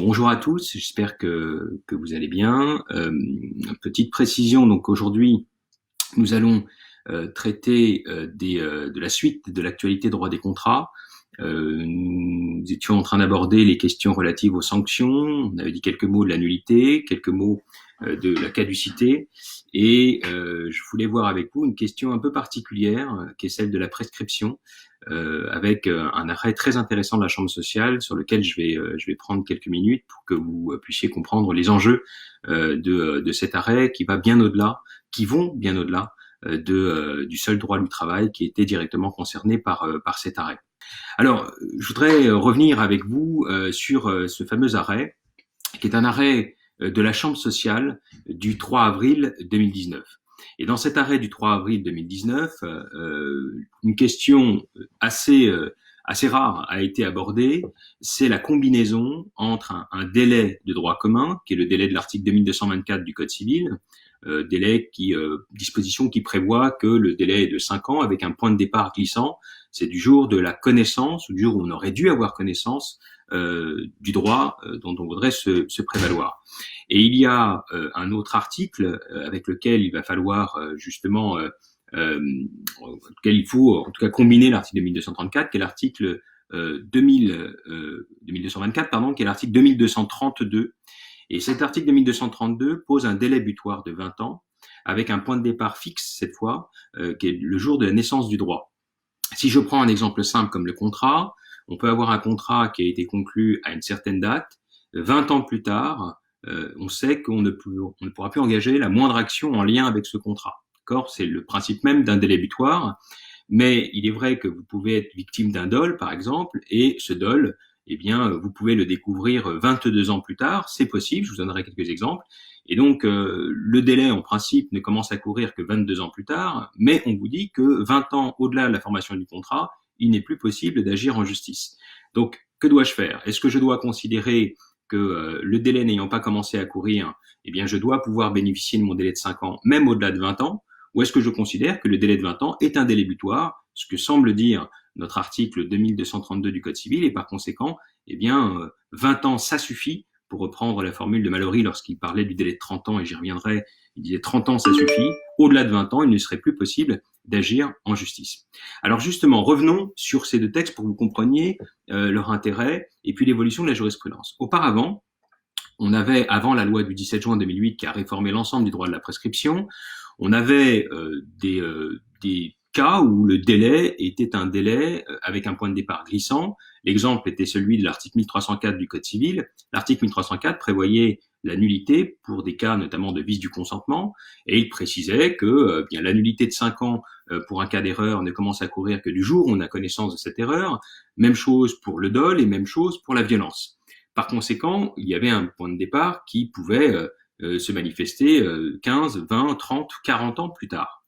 Bonjour à tous, j'espère que vous allez bien. Petite précision, donc aujourd'hui, nous allons traiter de la suite de l'actualité droit des contrats. Nous étions en train d'aborder les questions relatives aux sanctions, on avait dit quelques mots de la nullité, quelques mots de la caducité, et je voulais voir avec vous une question un peu particulière, qui est celle de la prescription, avec un arrêt très intéressant de la Chambre sociale sur lequel je vais prendre quelques minutes pour que vous puissiez comprendre les enjeux de cet arrêt qui vont bien au-delà du seul droit du travail qui était directement concerné par cet arrêt. Alors, je voudrais revenir avec vous sur ce fameux arrêt, qui est un arrêt de la Chambre sociale du 3 avril 2019. Et dans cet arrêt du 3 avril 2019, une question assez rare a été abordée, c'est la combinaison entre un délai de droit commun, qui est le délai de l'article 2224 du Code civil, disposition qui prévoit que le délai est de 5 ans avec un point de départ glissant, c'est du jour de la connaissance, ou du jour où on aurait dû avoir connaissance du droit dont on voudrait se prévaloir. Et il y a un autre article avec lequel il va falloir auquel il faut en tout cas combiner l'article 2234, qui est l'article 2224, pardon, qui est l'article 2232. Et cet article 2232 pose un délai butoir de 20 ans, avec un point de départ fixe cette fois, qui est le jour de la naissance du droit. Si je prends un exemple simple comme le contrat, on peut avoir un contrat qui a été conclu à une certaine date, 20 ans plus tard, on sait qu'on ne pourra plus engager la moindre action en lien avec ce contrat. D'accord ? C'est le principe même d'un délai butoir, mais il est vrai que vous pouvez être victime d'un dol, par exemple, et ce dol, eh bien, vous pouvez le découvrir 22 ans plus tard, c'est possible, je vous donnerai quelques exemples, et donc le délai en principe ne commence à courir que 22 ans plus tard, mais on vous dit que 20 ans au-delà de la formation du contrat, il n'est plus possible d'agir en justice. Donc, que dois-je faire ? Est-ce que je dois considérer que le délai n'ayant pas commencé à courir, eh bien, je dois pouvoir bénéficier de mon délai de 5 ans, même au-delà de 20 ans, ou est-ce que je considère que le délai de 20 ans est un délai butoir, ce que semble dire notre article 2232 du Code civil, et par conséquent, eh bien, 20 ans, ça suffit, pour reprendre la formule de Mallory lorsqu'il parlait du délai de 30 ans, et j'y reviendrai, il disait 30 ans, ça suffit, au-delà de 20 ans, il ne serait plus possible d'agir en justice. Alors justement, revenons sur ces deux textes pour que vous compreniez leur intérêt et puis l'évolution de la jurisprudence. Auparavant, on avait, avant la loi du 17 juin 2008 qui a réformé l'ensemble du droit de la prescription, on avait des cas où le délai était un délai avec un point de départ glissant. L'exemple était celui de l'article 1304 du Code civil. L'article 1304 prévoyait la nullité pour des cas notamment de vice du consentement, et il précisait que bien la nullité de 5 ans pour un cas d'erreur ne commence à courir que du jour où on a connaissance de cette erreur. Même chose pour le dol et même chose pour la violence. Par conséquent, il y avait un point de départ qui pouvait se manifester 15, 20, 30, 40 ans plus tard.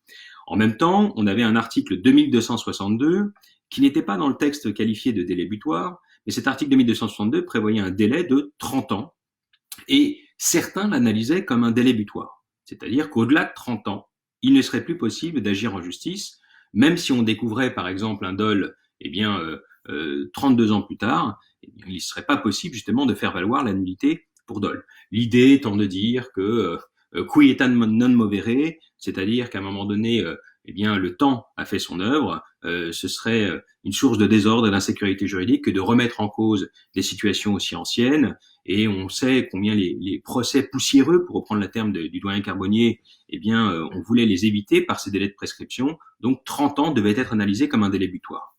En même temps, on avait un article 2262 qui n'était pas dans le texte qualifié de délai butoir, mais cet article 2262 prévoyait un délai de 30 ans, et certains l'analysaient comme un délai butoir. C'est-à-dire qu'au-delà de 30 ans, il ne serait plus possible d'agir en justice, même si on découvrait par exemple un dol, 32 ans plus tard, il ne serait pas possible justement de faire valoir la nullité pour dol. L'idée étant de dire que quietam non movere, c'est-à-dire qu'à un moment donné, le temps a fait son œuvre, ce serait une source de désordre et d'insécurité juridique que de remettre en cause des situations aussi anciennes, et on sait combien les procès poussiéreux, pour reprendre le terme du doyen Carbonnier, on voulait les éviter par ces délais de prescription, donc 30 ans devaient être analysés comme un délai butoir.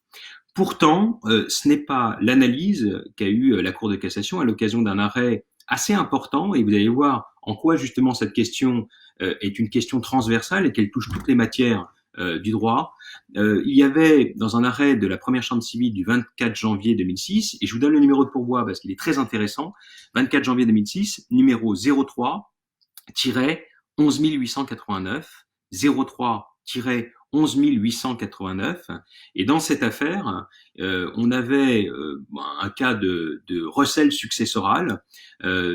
Pourtant, ce n'est pas l'analyse qu'a eu la Cour de cassation à l'occasion d'un arrêt assez important, et vous allez voir en quoi justement cette question est une question transversale et qu'elle touche toutes les matières du droit. Il y avait dans un arrêt de la première chambre civile du 24 janvier 2006, et je vous donne le numéro de pourvoi parce qu'il est très intéressant, 24 janvier 2006, numéro 03-11889, 03-11889, et dans cette affaire, on avait un cas de recel successoral,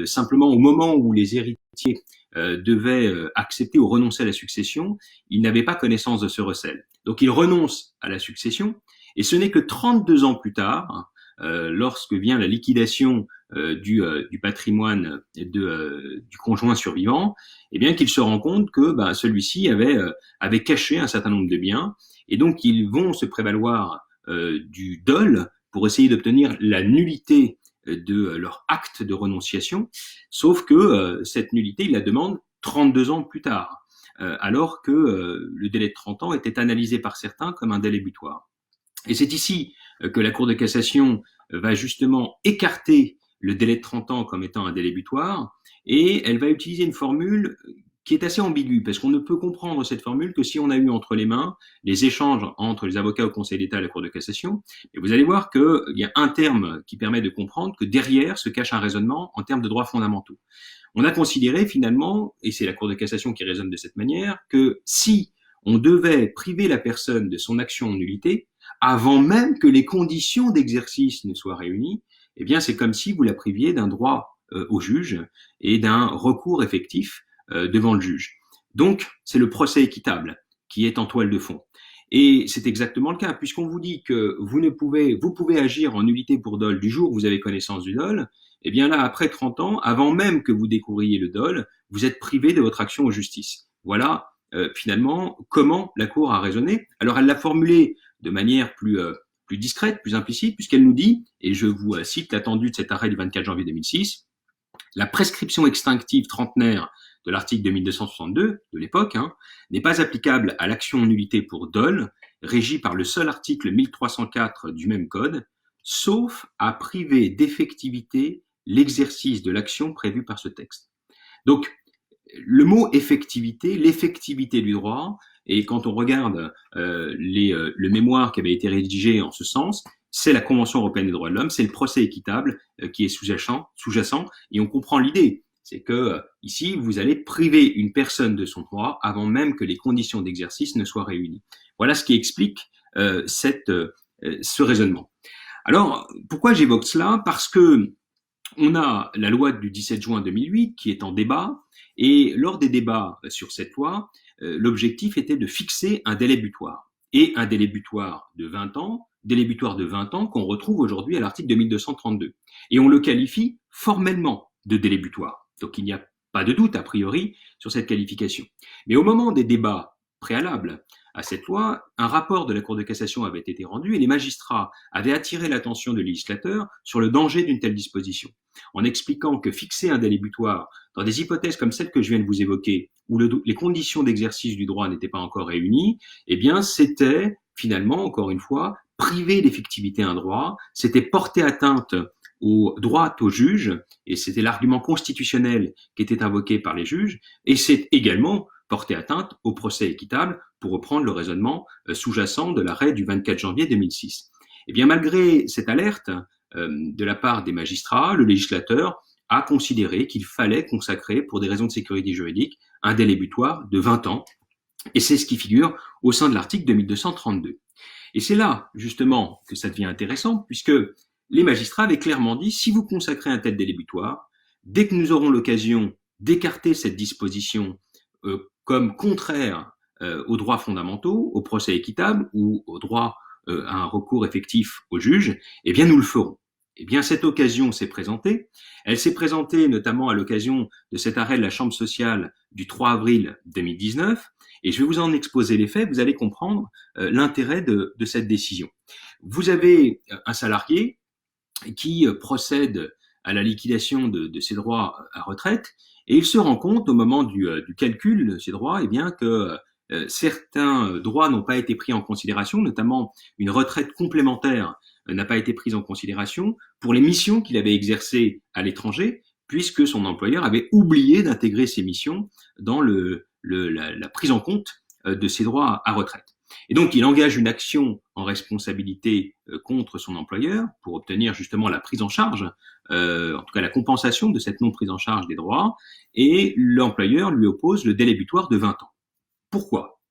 simplement au moment où les héritiers devaient accepter ou renoncer à la succession, ils n'avaient pas connaissance de ce recel. Donc ils renoncent à la succession, et ce n'est que 32 ans plus tard, lorsque vient la liquidation du patrimoine du conjoint survivant, eh bien qu'il se rend compte que celui-ci avait caché un certain nombre de biens, et donc ils vont se prévaloir du dol pour essayer d'obtenir la nullité de leur acte de renonciation, sauf que cette nullité, ils la demandent 32 ans plus tard, alors que le délai de 30 ans était analysé par certains comme un délai butoir. Et c'est ici que la Cour de cassation va justement écarter le délai de 30 ans comme étant un délai butoir, et elle va utiliser une formule qui est assez ambiguë, parce qu'on ne peut comprendre cette formule que si on a eu entre les mains les échanges entre les avocats au Conseil d'État et la Cour de cassation. Et vous allez voir qu'il y a un terme qui permet de comprendre que derrière se cache un raisonnement en termes de droits fondamentaux. On a considéré finalement, et c'est la Cour de cassation qui raisonne de cette manière, que si on devait priver la personne de son action en nullité, avant même que les conditions d'exercice ne soient réunies, eh bien c'est comme si vous la priviez d'un droit au juge et d'un recours effectif devant le juge. Donc, c'est le procès équitable qui est en toile de fond. Et c'est exactement le cas, puisqu'on vous dit que vous pouvez agir en nullité pour dol du jour où vous avez connaissance du dol. Eh bien là, après 30 ans, avant même que vous découvriez le dol, vous êtes privé de votre action en justice. Voilà finalement comment la Cour a raisonné. Alors elle l'a formulé de manière plus discrète, plus implicite, puisqu'elle nous dit, et je vous cite l'attendu de cet arrêt du 24 janvier 2006, la prescription extinctive trentenaire de l'article 2262 de l'époque n'est pas applicable à l'action en nullité pour dol, régie par le seul article 1304 du même code, sauf à priver d'effectivité l'exercice de l'action prévue par ce texte. Donc, le mot effectivité, l'effectivité du droit, et quand on regarde le mémoire qui avait été rédigé en ce sens, c'est la Convention européenne des droits de l'homme, c'est le procès équitable qui est sous-jacent, et on comprend l'idée. C'est que ici, vous allez priver une personne de son droit avant même que les conditions d'exercice ne soient réunies. Voilà ce qui explique ce raisonnement. Alors, pourquoi j'évoque cela? Parce que on a la loi du 17 juin 2008 qui est en débat, et lors des débats sur cette loi, l'objectif était de fixer un délai butoir. Et un délai butoir de 20 ans qu'on retrouve aujourd'hui à l'article 2232. Et on le qualifie formellement de délai butoir. Donc il n'y a pas de doute a priori sur cette qualification. Mais au moment des débats préalables à cette loi, un rapport de la Cour de cassation avait été rendu et les magistrats avaient attiré l'attention du législateur sur le danger d'une telle disposition, en expliquant que fixer un délai butoir dans des hypothèses comme celle que je viens de vous évoquer, où les conditions d'exercice du droit n'étaient pas encore réunies, eh bien c'était finalement, encore une fois, priver d'effectivité un droit, c'était porter atteinte au droit au juge, et c'était l'argument constitutionnel qui était invoqué par les juges, et c'est également porter atteinte au procès équitable, pour reprendre le raisonnement sous-jacent de l'arrêt du 24 janvier 2006. Eh bien, malgré cette alerte de la part des magistrats, le législateur a considéré qu'il fallait consacrer, pour des raisons de sécurité juridique, un délai butoir de 20 ans, et c'est ce qui figure au sein de l'article 2232. Et c'est là, justement, que ça devient intéressant, puisque les magistrats avaient clairement dit, si vous consacrez un tel délai butoir, dès que nous aurons l'occasion d'écarter cette disposition comme contraire aux droits fondamentaux, au procès équitable ou au droit à un recours effectif au juge, eh bien nous le ferons. Eh bien cette occasion s'est présentée. Elle s'est présentée notamment à l'occasion de cet arrêt de la Chambre sociale du 3 avril 2019, et je vais vous en exposer les faits, vous allez comprendre l'intérêt de cette décision. Vous avez un salarié qui procède à la liquidation de ses droits à retraite, et il se rend compte au moment du calcul de ses droits, eh bien que certains droits n'ont pas été pris en considération, notamment une retraite complémentaire n'a pas été prise en considération pour les missions qu'il avait exercées à l'étranger, puisque son employeur avait oublié d'intégrer ces missions dans la prise en compte de ses droits à retraite. Et donc, il engage une action en responsabilité contre son employeur pour obtenir justement la prise en charge, en tout cas la compensation de cette non prise en charge des droits, et l'employeur lui oppose le délai butoir de 20 ans. Pourquoi?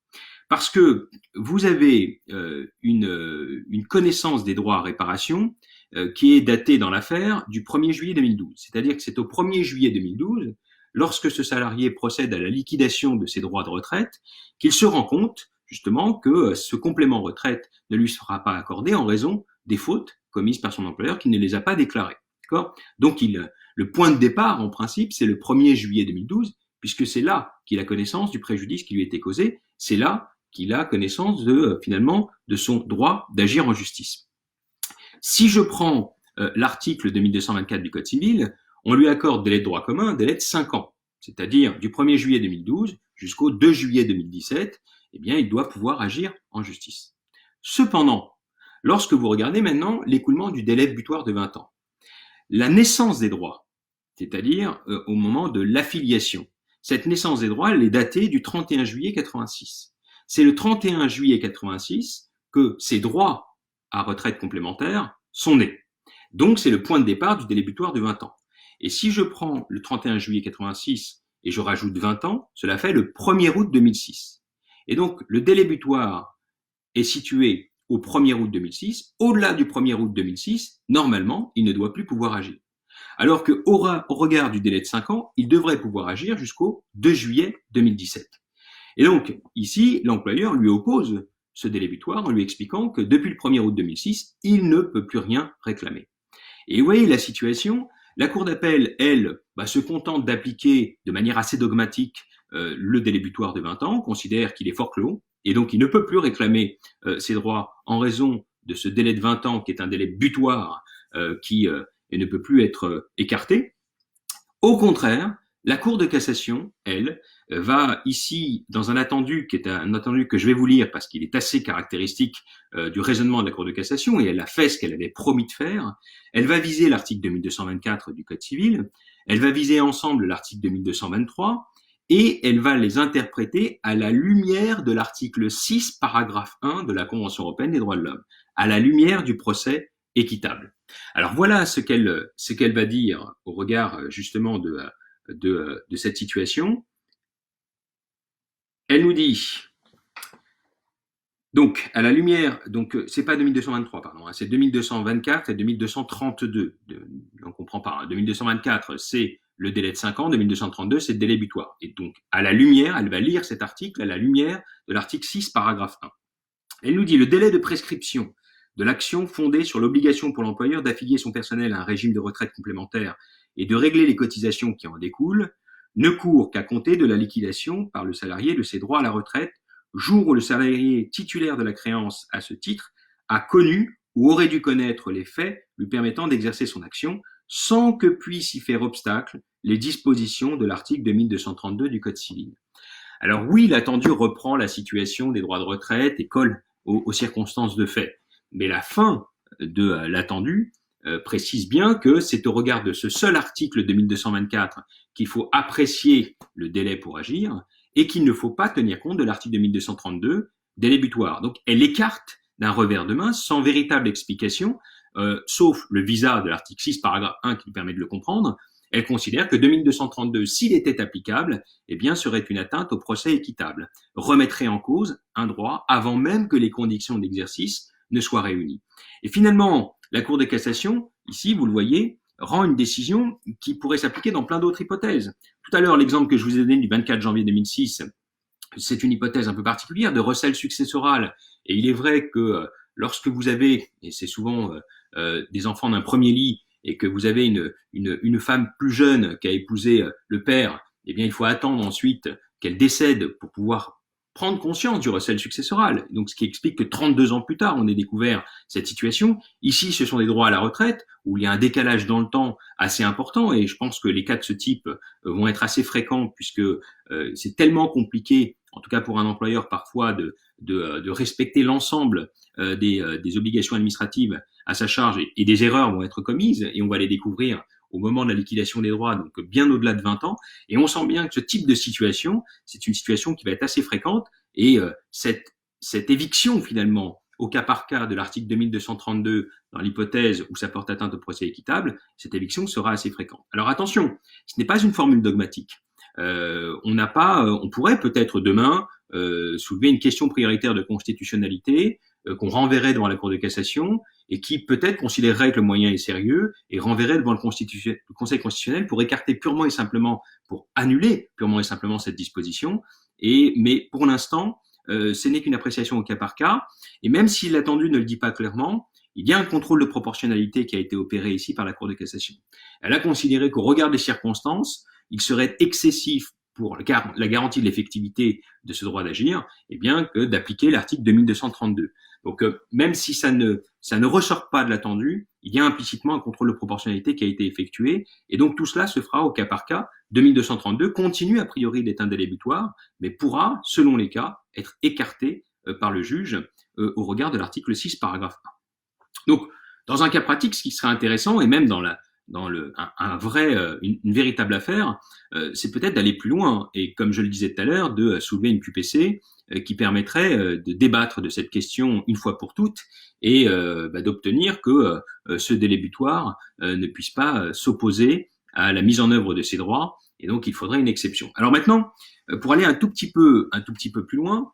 Parce que vous avez une connaissance des droits à réparation qui est datée dans l'affaire du 1er juillet 2012. C'est-à-dire que c'est au 1er juillet 2012, lorsque ce salarié procède à la liquidation de ses droits de retraite, qu'il se rend compte justement que ce complément retraite ne lui sera pas accordé en raison des fautes commises par son employeur qui ne les a pas déclarées. D'accord ? Donc, le point de départ, en principe, c'est le 1er juillet 2012, puisque c'est là qu'il a connaissance du préjudice qui lui a été causé, c'est là qu'il a connaissance finalement, de son droit d'agir en justice. Si je prends l'article 2224 du Code civil, on lui accorde délai de droit commun un délai de 5 ans, c'est-à-dire du 1er juillet 2012 jusqu'au 2 juillet 2017, eh bien, il doit pouvoir agir en justice. Cependant, lorsque vous regardez maintenant l'écoulement du délai butoir de 20 ans, la naissance des droits, c'est-à-dire au moment de l'affiliation, cette naissance des droits, elle est datée du 31 juillet 86. C'est le 31 juillet 86 que ces droits à retraite complémentaire sont nés. Donc, c'est le point de départ du délai butoir de 20 ans. Et si je prends le 31 juillet 86 et je rajoute 20 ans, cela fait le 1er août 2006. Et donc, le délai butoir est situé au 1er août 2006. Au-delà du 1er août 2006, normalement, il ne doit plus pouvoir agir. Alors qu'au regard du délai de 5 ans, il devrait pouvoir agir jusqu'au 2 juillet 2017. Et donc, ici, l'employeur lui oppose ce délai butoir en lui expliquant que depuis le 1er août 2006, il ne peut plus rien réclamer. Et vous voyez la situation, la Cour d'appel, elle, se contente d'appliquer de manière assez dogmatique le délai butoir de 20 ans, considère qu'il est fort clos, et donc il ne peut plus réclamer ses droits en raison de ce délai de 20 ans qui est un délai butoir qui ne peut plus être écarté. Au contraire, la Cour de cassation, elle, va ici, dans un attendu qui est un attendu que je vais vous lire parce qu'il est assez caractéristique du raisonnement de la Cour de cassation, et elle a fait ce qu'elle avait promis de faire, elle va viser l'article 2224 du Code civil, elle va viser ensemble l'article 2223, et elle va les interpréter à la lumière de l'article 6, paragraphe 1 de la Convention européenne des droits de l'homme, à la lumière du procès équitable. Alors voilà ce qu'elle va dire au regard justement de cette situation. Elle nous dit, donc à la lumière, donc c'est pas 2223 pardon, c'est 2224 et 2232. Donc on prend pas. 2224 c'est le délai de 5 ans, 2232 c'est le délai butoir. Et donc à la lumière, elle va lire cet article à la lumière de l'article 6 paragraphe 1. Elle nous dit le délai de prescription de l'action fondée sur l'obligation pour l'employeur d'affilier son personnel à un régime de retraite complémentaire et de régler les cotisations qui en découlent, ne court qu'à compter de la liquidation par le salarié de ses droits à la retraite, jour où le salarié titulaire de la créance à ce titre a connu ou aurait dû connaître les faits lui permettant d'exercer son action, sans que puissent y faire obstacle les dispositions de l'article 2232 du Code civil. Alors oui, l'attendu reprend la situation des droits de retraite et colle aux circonstances de fait. Mais la fin de l'attendu précise bien que c'est au regard de ce seul article 2224 qu'il faut apprécier le délai pour agir et qu'il ne faut pas tenir compte de l'article 2232, délai butoir. Donc elle écarte d'un revers de main sans véritable explication, sauf le visa de l'article 6, paragraphe 1 qui permet de le comprendre. Elle considère que 2232, s'il était applicable, eh bien, serait une atteinte au procès équitable, remettrait en cause un droit avant même que les conditions d'exercice ne soient réunies. Et finalement, la Cour de cassation, ici, vous le voyez, rend une décision qui pourrait s'appliquer dans plein d'autres hypothèses. Tout à l'heure, l'exemple que je vous ai donné du 24 janvier 2006, c'est une hypothèse un peu particulière de recel successoral. Et il est vrai que lorsque vous avez, et c'est souvent des enfants d'un premier lit, et que vous avez une femme plus jeune qui a épousé le père, eh bien, il faut attendre ensuite qu'elle décède pour pouvoir prendre conscience du recel successoral. Donc, ce qui explique que 32 ans plus tard, on ait découvert cette situation. Ici, ce sont des droits à la retraite où il y a un décalage dans le temps assez important et je pense que les cas de ce type vont être assez fréquents puisque c'est tellement compliqué, en tout cas pour un employeur parfois, de respecter l'ensemble des obligations administratives à sa charge et des erreurs vont être commises et on va les découvrir au moment de la liquidation des droits, donc bien au-delà de 20 ans. Et on sent bien que ce type de situation, c'est une situation qui va être assez fréquente et cette éviction finalement au cas par cas de l'article 2232 dans l'hypothèse où ça porte atteinte au procès équitable, cette éviction sera assez fréquente. Alors attention, ce n'est pas une formule dogmatique. On pourrait peut-être demain soulever une question prioritaire de constitutionnalité qu'on renverrait devant la Cour de cassation et qui peut-être considérerait que le moyen est sérieux et renverrait devant le Conseil constitutionnel pour écarter purement et simplement, pour annuler purement et simplement cette disposition. Mais pour l'instant, ce n'est qu'une appréciation au cas par cas. Et même si l'attendu ne le dit pas clairement, il y a un contrôle de proportionnalité qui a été opéré ici par la Cour de cassation. Elle a considéré qu'au regard des circonstances, il serait excessif pour la garantie de l'effectivité de ce droit d'agir, eh bien, que d'appliquer l'article 2232. Donc, même si ça ne ressort pas de l'attendu, il y a implicitement un contrôle de proportionnalité qui a été effectué, et donc tout cela se fera au cas par cas. 2232 continue a priori d'être un délai butoir, mais pourra, selon les cas, être écarté par le juge au regard de l'article 6, paragraphe 1. Donc, dans un cas pratique, ce qui serait intéressant, et même une véritable affaire, c'est peut-être d'aller plus loin et, comme je le disais tout à l'heure, de soulever une QPC qui permettrait de débattre de cette question une fois pour toutes et d'obtenir que ce délai butoir ne puisse pas s'opposer à la mise en œuvre de ces droits, et donc il faudrait une exception. Alors maintenant, pour aller un tout petit peu plus loin,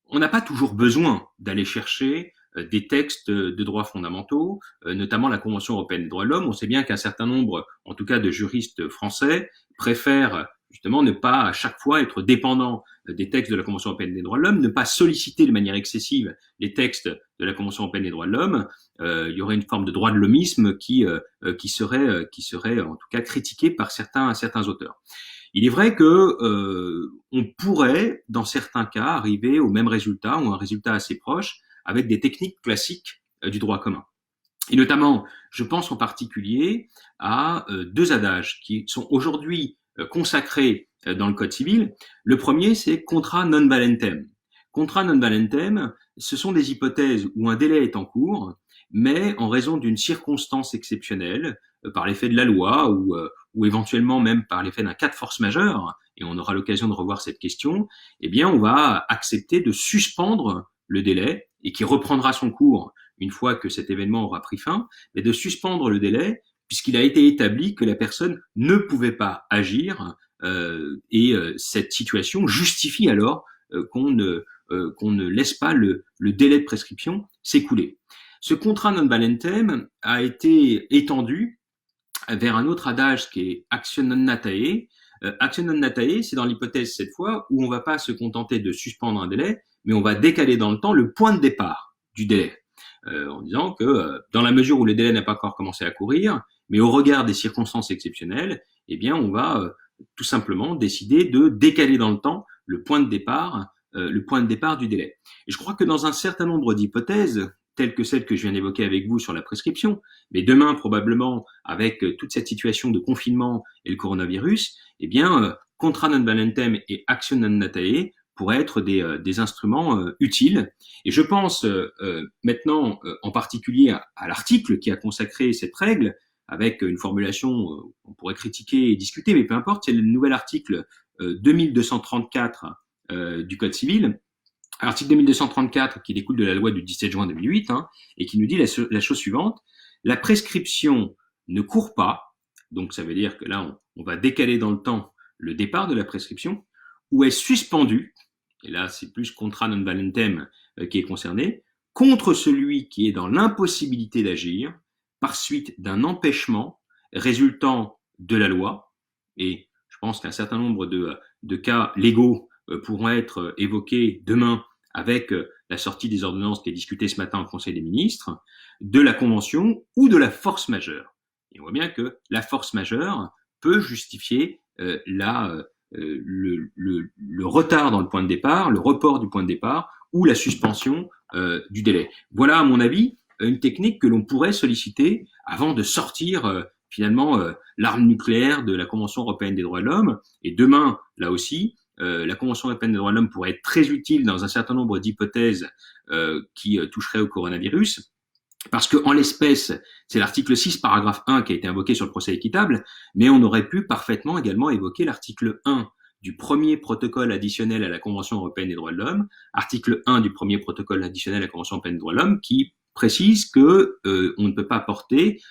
on n'a pas toujours besoin d'aller chercher des textes de droits fondamentaux, notamment la Convention européenne des droits de l'homme. On sait bien qu'un certain nombre, en tout cas de juristes français, préfèrent justement ne pas à chaque fois être dépendants des textes de la Convention européenne des droits de l'homme, ne pas solliciter de manière excessive les textes de la Convention européenne des droits de l'homme. Il y aurait une forme de droit de l'hommisme qui serait en tout cas critiqué par certains auteurs. Il est vrai que on pourrait, dans certains cas, arriver au même résultat ou un résultat assez proche avec des techniques classiques du droit commun. Et notamment, je pense en particulier à deux adages qui sont aujourd'hui consacrés dans le Code civil. Le premier, c'est contra non valentem. Contra non valentem, ce sont des hypothèses où un délai est en cours, mais en raison d'une circonstance exceptionnelle, par l'effet de la loi ou éventuellement même par l'effet d'un cas de force majeure, et on aura l'occasion de revoir cette question, eh bien, on va accepter de suspendre le délai et qui reprendra son cours une fois que cet événement aura pris fin, mais de suspendre le délai puisqu'il a été établi que la personne ne pouvait pas agir et cette situation justifie alors qu'on ne laisse pas le délai de prescription s'écouler. Ce contra non valentem a été étendu vers un autre adage qui est actio non natae. Actio non natae, c'est dans l'hypothèse cette fois où on ne va pas se contenter de suspendre un délai, mais on va décaler dans le temps le point de départ du délai, en disant que dans la mesure où le délai n'a pas encore commencé à courir, mais au regard des circonstances exceptionnelles, eh bien on va tout simplement décider de décaler dans le temps le point de départ du délai. Et je crois que dans un certain nombre d'hypothèses, telles que celles que je viens d'évoquer avec vous sur la prescription, mais demain probablement avec toute cette situation de confinement et le coronavirus, eh bien contra non valentem et actio non natae pourraient être des instruments utiles. Et je pense maintenant en particulier à l'article qui a consacré cette règle, avec une formulation qu'on pourrait critiquer et discuter, mais peu importe, c'est le nouvel article 2234 du Code civil. Article 2234 qui découle de la loi du 17 juin 2008 et qui nous dit la chose suivante: la prescription ne court pas, donc ça veut dire que là on va décaler dans le temps le départ de la prescription, ou est suspendue, et là c'est plus contra non valentem qui est concerné, contre celui qui est dans l'impossibilité d'agir par suite d'un empêchement résultant de la loi. Et je pense qu'un certain nombre de cas légaux pourront être évoqués demain avec la sortie des ordonnances qui est discutée ce matin au Conseil des ministres, de la Convention ou de la force majeure. Et on voit bien que la force majeure peut justifier le retard dans le point de départ, le report du point de départ ou la suspension du délai. Voilà, à mon avis, une technique que l'on pourrait solliciter avant de sortir finalement l'arme nucléaire de la Convention européenne des droits de l'homme. Et demain, là aussi, la Convention européenne des droits de l'homme pourrait être très utile dans un certain nombre d'hypothèses qui toucheraient au coronavirus, parce que en l'espèce, c'est l'article 6, paragraphe 1 qui a été invoqué sur le procès équitable, mais on aurait pu parfaitement également évoquer l'article 1 du premier protocole additionnel à la Convention européenne des droits de l'homme, article 1 du premier protocole additionnel à la Convention européenne des droits de l'homme, qui précise que on ne peut pas porter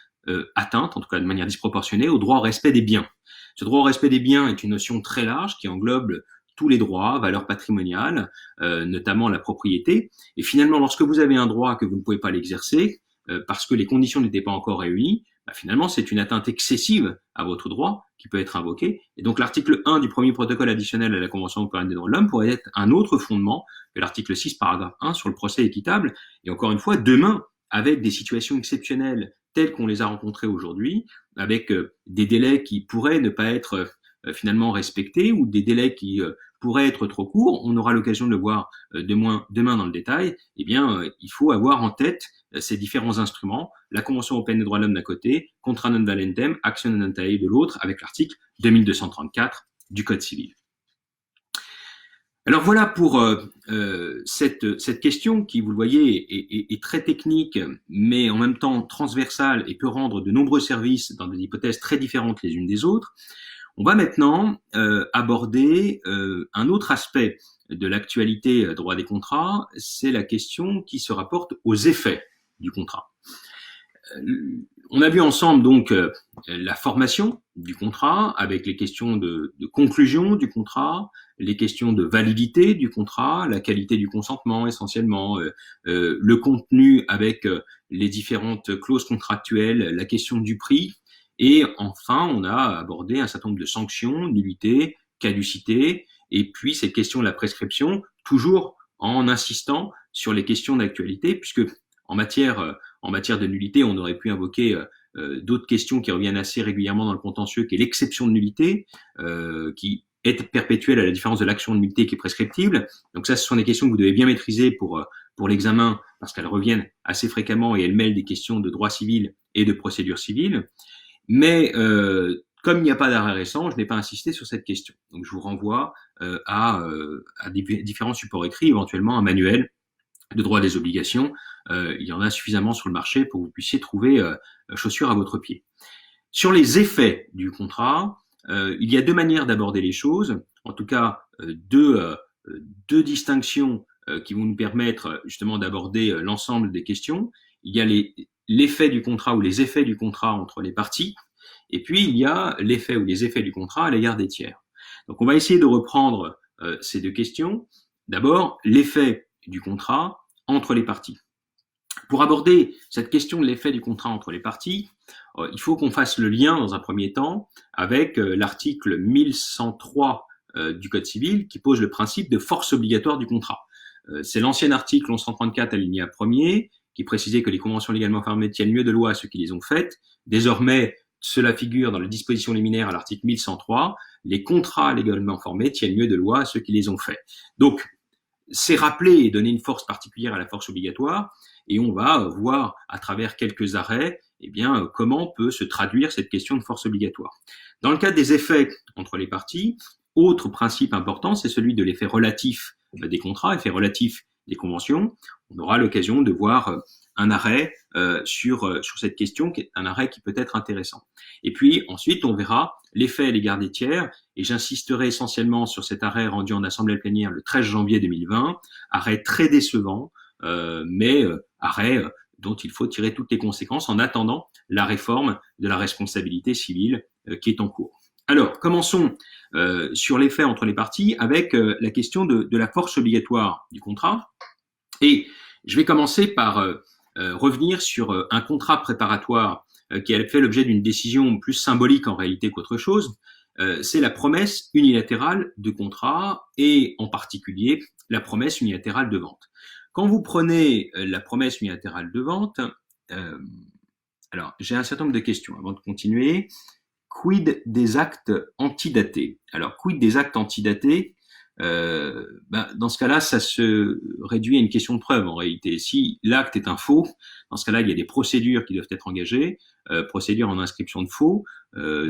atteinte, en tout cas de manière disproportionnée, au droit au respect des biens. Ce droit au respect des biens est une notion très large qui englobe tous les droits, valeurs patrimoniales, notamment la propriété. Et finalement, lorsque vous avez un droit que vous ne pouvez pas l'exercer, parce que les conditions n'étaient pas encore réunies, finalement, c'est une atteinte excessive à votre droit qui peut être invoquée. Et donc, l'article 1 du premier protocole additionnel à la Convention européenne des droits de l'homme pourrait être un autre fondement que l'article 6, paragraphe 1 sur le procès équitable. Et encore une fois, demain, avec des situations exceptionnelles telles qu'on les a rencontrées aujourd'hui, avec des délais qui pourraient ne pas être finalement respectés ou des délais qui pourraient être trop courts, on aura l'occasion de le voir demain dans le détail, eh bien, il faut avoir en tête ces différents instruments, la Convention européenne des droits de l'homme d'un côté, Contra non valentem, Actio non entitae de l'autre, avec l'article 2234 du Code civil. Alors voilà pour cette question qui, vous le voyez, est très technique, mais en même temps transversale et peut rendre de nombreux services dans des hypothèses très différentes les unes des autres. On va maintenant aborder un autre aspect de l'actualité droit des contrats, c'est la question qui se rapporte aux effets du contrat. On a vu ensemble donc la formation du contrat avec les questions de conclusion du contrat, les questions de validité du contrat, la qualité du consentement essentiellement, le contenu avec les différentes clauses contractuelles, la question du prix, et enfin on a abordé un certain nombre de sanctions, nullité, caducité, et puis cette question de la prescription, toujours en insistant sur les questions d'actualité, puisque en matière de nullité, on aurait pu invoquer d'autres questions qui reviennent assez régulièrement dans le contentieux, qui est l'exception de nullité, qui est perpétuelle à la différence de l'action de nullité qui est prescriptible. Donc ça, ce sont des questions que vous devez bien maîtriser pour l'examen, parce qu'elles reviennent assez fréquemment et elles mêlent des questions de droit civil et de procédure civile. Mais comme il n'y a pas d'arrêt récent, je n'ai pas insisté sur cette question. Donc je vous renvoie à différents supports écrits, éventuellement un manuel de droit des obligations. Il y en a suffisamment sur le marché pour que vous puissiez trouver chaussure à votre pied. Sur les effets du contrat, il y a deux manières d'aborder les choses, en tout cas deux distinctions qui vont nous permettre justement d'aborder l'ensemble des questions. Il y a l'effet du contrat ou les effets du contrat entre les parties, et puis il y a l'effet ou les effets du contrat à l'égard des tiers. Donc on va essayer de reprendre ces deux questions. D'abord, l'effet du contrat entre les parties. Pour aborder cette question de l'effet du contrat entre les parties, il faut qu'on fasse le lien dans un premier temps avec l'article 1103 du Code civil qui pose le principe de force obligatoire du contrat. C'est l'ancien article 1134 alinéa 1er qui précisait que les conventions légalement formées tiennent mieux de loi à ceux qui les ont faites. Désormais, cela figure dans les dispositions liminaires à l'article 1103. Les contrats légalement formés tiennent mieux de loi à ceux qui les ont faits. Donc, c'est rappeler et donner une force particulière à la force obligatoire, et on va voir à travers quelques arrêts comment peut se traduire cette question de force obligatoire. Dans le cadre des effets entre les parties, autre principe important, c'est celui de l'effet relatif des contrats, effet relatif des conventions. On aura l'occasion de voir un arrêt sur cette question, qui est un arrêt qui peut être intéressant. Et puis ensuite, on verra l'effet à l'égard des tiers, et j'insisterai essentiellement sur cet arrêt rendu en assemblée plénière le 13 janvier 2020, arrêt très décevant, mais arrêt dont il faut tirer toutes les conséquences en attendant la réforme de la responsabilité civile qui est en cours. Alors, commençons sur l'effet entre les parties avec la question de la force obligatoire du contrat. Et je vais commencer par revenir sur un contrat préparatoire qui a fait l'objet d'une décision plus symbolique en réalité qu'autre chose. C'est la promesse unilatérale de contrat et en particulier la promesse unilatérale de vente. Quand vous prenez la promesse unilatérale de vente, alors j'ai un certain nombre de questions avant de continuer. Quid des actes antidatés? Alors, quid des actes antidatés? Dans ce cas-là, ça se réduit à une question de preuve en réalité. Si l'acte est un faux, dans ce cas-là, il y a des procédures qui doivent être engagées, procédures en inscription de faux.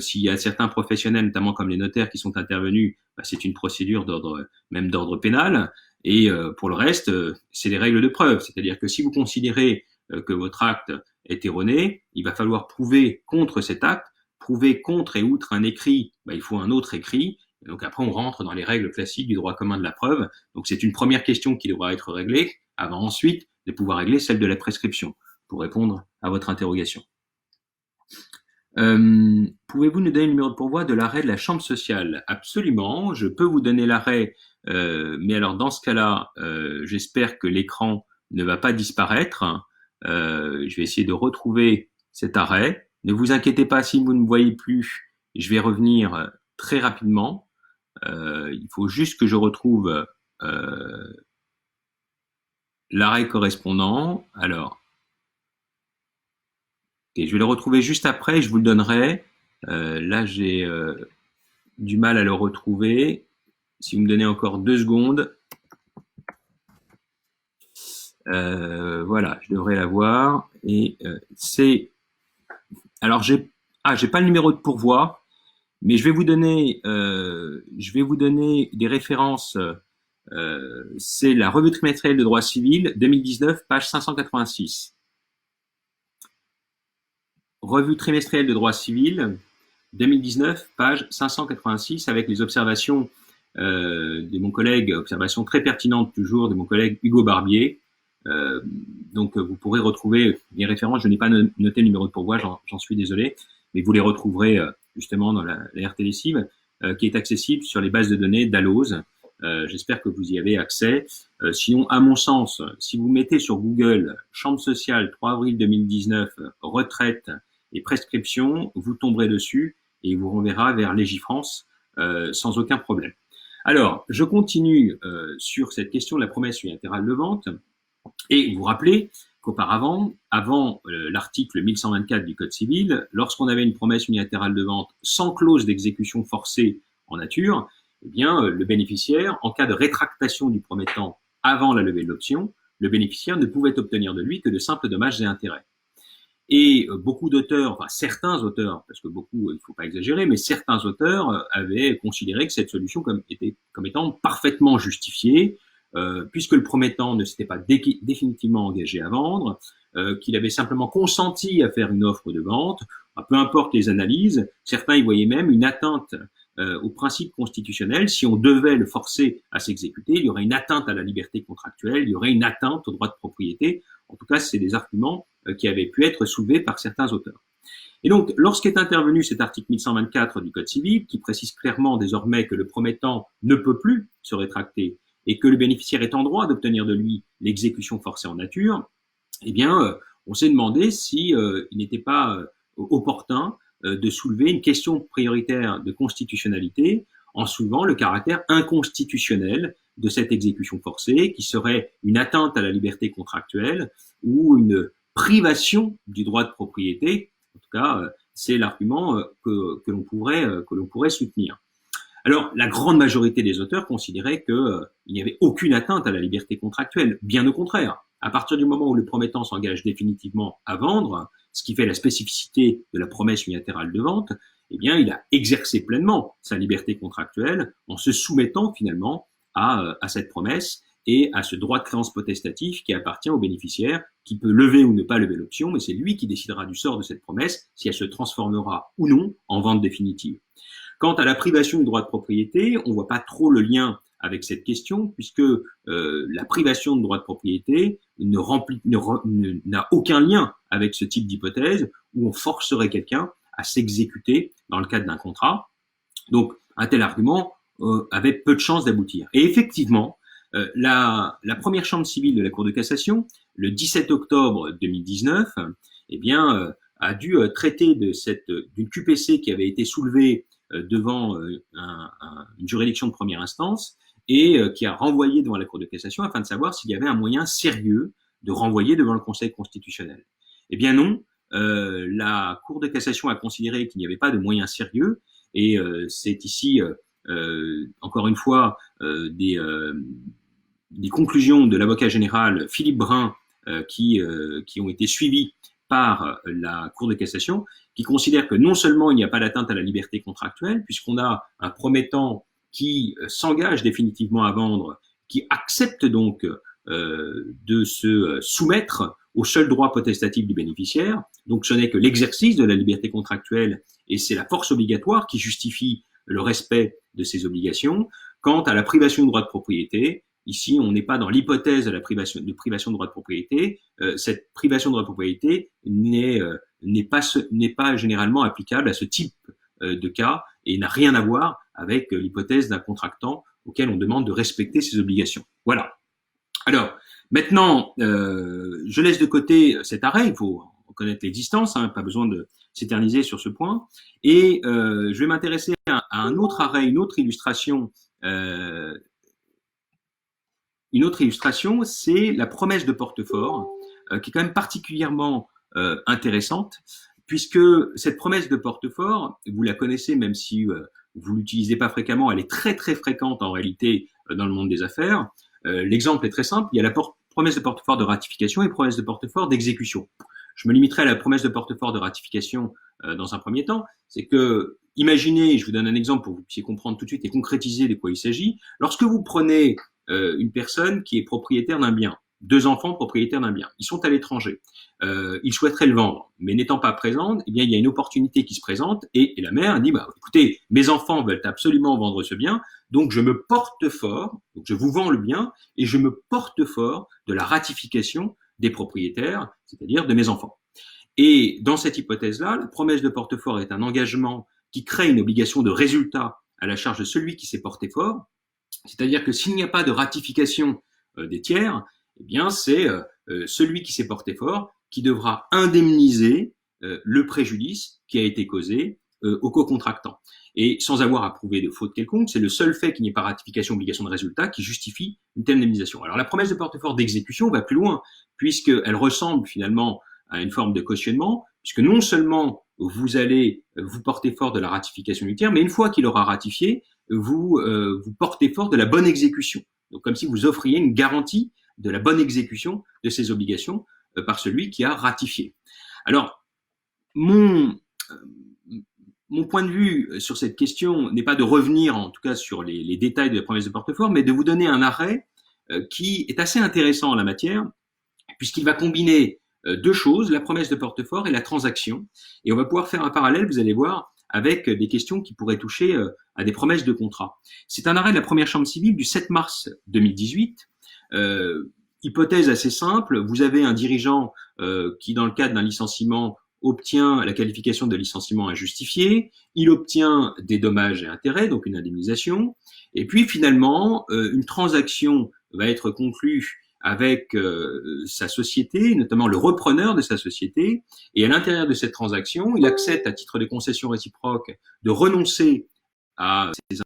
S'il y a certains professionnels, notamment comme les notaires, qui sont intervenus, c'est une procédure même d'ordre pénal. Et pour le reste, c'est des règles de preuve. C'est-à-dire que si vous considérez que votre acte est erroné, il va falloir prouver contre cet acte. Prouver contre et outre un écrit, il faut un autre écrit. Et donc après, on rentre dans les règles classiques du droit commun de la preuve. Donc c'est une première question qui devra être réglée avant ensuite de pouvoir régler celle de la prescription pour répondre à votre interrogation. Pouvez-vous nous donner le numéro de pourvoi de l'arrêt de la chambre sociale? Absolument, je peux vous donner l'arrêt, mais alors dans ce cas-là, j'espère que l'écran ne va pas disparaître. Je vais essayer de retrouver cet arrêt. Ne vous inquiétez pas si vous ne me voyez plus, je vais revenir très rapidement. Il faut juste que je retrouve l'arrêt correspondant. Alors, Ok, je vais le retrouver juste après, je vous le donnerai. Là, j'ai du mal à le retrouver. Si vous me donnez encore 2 secondes, voilà, je devrais l'avoir. Et c'est... Alors, j'ai pas le numéro de pourvoi, mais je vais vous donner des références. C'est la revue trimestrielle de droit civil 2019, page 586. Revue trimestrielle de droit civil 2019, page 586, avec les observations de mon collègue, observations très pertinentes toujours de mon collègue Hugo Barbier. Donc vous pourrez retrouver les références. Je n'ai pas noté le numéro de pourvoi, j'en suis désolé, mais vous les retrouverez justement dans la RT Lessive, qui est accessible sur les bases de données d'Alloz. J'espère que vous y avez accès. Sinon, à mon sens, si vous mettez sur Google Chambre sociale 3 avril 2019, retraite et prescription, vous tomberez dessus et il vous renverra vers Légifrance sans aucun problème. Alors, je continue sur cette question de la promesse unilatérale de vente. Et vous vous rappelez qu'auparavant, avant l'article 1124 du Code civil, lorsqu'on avait une promesse unilatérale de vente sans clause d'exécution forcée en nature, eh bien, le bénéficiaire, en cas de rétractation du promettant avant la levée de l'option, le bénéficiaire ne pouvait obtenir de lui que de simples dommages et intérêts. Et beaucoup d'auteurs, enfin certains auteurs, parce que beaucoup, il ne faut pas exagérer, mais certains auteurs avaient considéré que cette solution comme étant parfaitement justifiée, puisque le promettant ne s'était pas définitivement engagé à vendre, qu'il avait simplement consenti à faire une offre de vente, peu importe les analyses, certains y voyaient même une atteinte au principe constitutionnel. Si on devait le forcer à s'exécuter, il y aurait une atteinte à la liberté contractuelle, il y aurait une atteinte au droit de propriété. En tout cas, c'est des arguments qui avaient pu être soulevés par certains auteurs. Et donc, lorsqu'est intervenu cet article 1124 du Code civil, qui précise clairement désormais que le promettant ne peut plus se rétracter et que le bénéficiaire est en droit d'obtenir de lui l'exécution forcée en nature, eh bien, on s'est demandé si il n'était pas opportun de soulever une question prioritaire de constitutionnalité en soulevant le caractère inconstitutionnel de cette exécution forcée, qui serait une atteinte à la liberté contractuelle ou une privation du droit de propriété. En tout cas, c'est l'argument que l'on pourrait soutenir. Alors, la grande majorité des auteurs considéraient qu'il n'y avait aucune atteinte à la liberté contractuelle. Bien au contraire. À partir du moment où le promettant s'engage définitivement à vendre, ce qui fait la spécificité de la promesse unilatérale de vente, eh bien, il a exercé pleinement sa liberté contractuelle en se soumettant finalement à cette promesse et à ce droit de créance potestatif qui appartient au bénéficiaire, qui peut lever ou ne pas lever l'option, mais c'est lui qui décidera du sort de cette promesse, si elle se transformera ou non en vente définitive. Quant à la privation du droit de propriété, on ne voit pas trop le lien avec cette question, puisque la privation de droit de propriété n'a aucun lien avec ce type d'hypothèse où on forcerait quelqu'un à s'exécuter dans le cadre d'un contrat. Donc, un tel argument avait peu de chances d'aboutir. Et effectivement, la première chambre civile de la Cour de cassation, le 17 octobre 2019, eh bien, a dû traiter d'une QPC qui avait été soulevée devant une juridiction de première instance et qui a renvoyé devant la Cour de cassation afin de savoir s'il y avait un moyen sérieux de renvoyer devant le Conseil constitutionnel. Eh bien non, la Cour de cassation a considéré qu'il n'y avait pas de moyen sérieux et c'est ici, encore une fois, des conclusions de l'avocat général Philippe Brun qui ont été suivies par la Cour de cassation, qui considère que non seulement il n'y a pas d'atteinte à la liberté contractuelle, puisqu'on a un promettant qui s'engage définitivement à vendre, qui accepte donc de se soumettre au seul droit potestatif du bénéficiaire, donc ce n'est que l'exercice de la liberté contractuelle et c'est la force obligatoire qui justifie le respect de ces obligations. Quant à la privation de droit de propriété, ici, on n'est pas dans l'hypothèse de la privation de droit de propriété. Cette privation de droit de propriété n'est pas généralement applicable à ce type de cas et n'a rien à voir avec l'hypothèse d'un contractant auquel on demande de respecter ses obligations. Voilà. Alors, maintenant, je laisse de côté cet arrêt. Il faut connaître l'existence, pas besoin de s'éterniser sur ce point. Et je vais m'intéresser à un autre arrêt, une autre illustration. Une autre illustration, c'est la promesse de Portefort, qui est quand même particulièrement intéressante, puisque cette promesse de porte-fort, vous la connaissez même si vous l'utilisez pas fréquemment, elle est très très fréquente en réalité dans le monde des affaires. L'exemple est très simple, il y a la promesse de porte-fort de ratification et promesse de porte-fort d'exécution. Je me limiterai à la promesse de porte-fort de ratification dans un premier temps. C'est que, imaginez, je vous donne un exemple pour que vous puissiez comprendre tout de suite et concrétiser de quoi il s'agit. Lorsque vous prenez une personne qui est propriétaire d'un bien, 2 enfants propriétaires d'un bien, ils sont à l'étranger, ils souhaiteraient le vendre, mais n'étant pas présents, eh bien il y a une opportunité qui se présente et la mère dit bah écoutez, mes enfants veulent absolument vendre ce bien, donc je me porte fort, donc je vous vends le bien et je me porte fort de la ratification des propriétaires, c'est-à-dire de mes enfants. Et dans cette hypothèse-là, la promesse de porte-fort est un engagement qui crée une obligation de résultat à la charge de celui qui s'est porté fort, c'est-à-dire que s'il n'y a pas de ratification des tiers, eh bien c'est celui qui s'est porté fort qui devra indemniser le préjudice qui a été causé au co-contractant. Et sans avoir à prouver de faute quelconque, c'est le seul fait qu'il n'y ait pas ratification, obligation de résultat qui justifie une telle indemnisation. Alors la promesse de porte-fort d'exécution va plus loin, puisqu'elle ressemble finalement à une forme de cautionnement, puisque non seulement vous allez vous porter fort de la ratification du tiers, mais une fois qu'il aura ratifié, vous portez fort de la bonne exécution. Donc comme si vous offriez une garantie de la bonne exécution de ces obligations par celui qui a ratifié. Alors, mon point de vue sur cette question n'est pas de revenir en tout cas sur les détails de la promesse de porte-fort, mais de vous donner un arrêt qui est assez intéressant en la matière, puisqu'il va combiner 2 choses, la promesse de porte-fort et la transaction. Et on va pouvoir faire un parallèle, vous allez voir, avec des questions qui pourraient toucher à des promesses de contrat. C'est un arrêt de la première chambre civile du 7 mars 2018. Hypothèse assez simple, vous avez un dirigeant qui, dans le cadre d'un licenciement, obtient la qualification de licenciement injustifié, il obtient des dommages et intérêts, donc une indemnisation, et puis finalement, une transaction va être conclue avec sa société, notamment le repreneur de sa société, et à l'intérieur de cette transaction, il accepte à titre de concession réciproque de renoncer à ses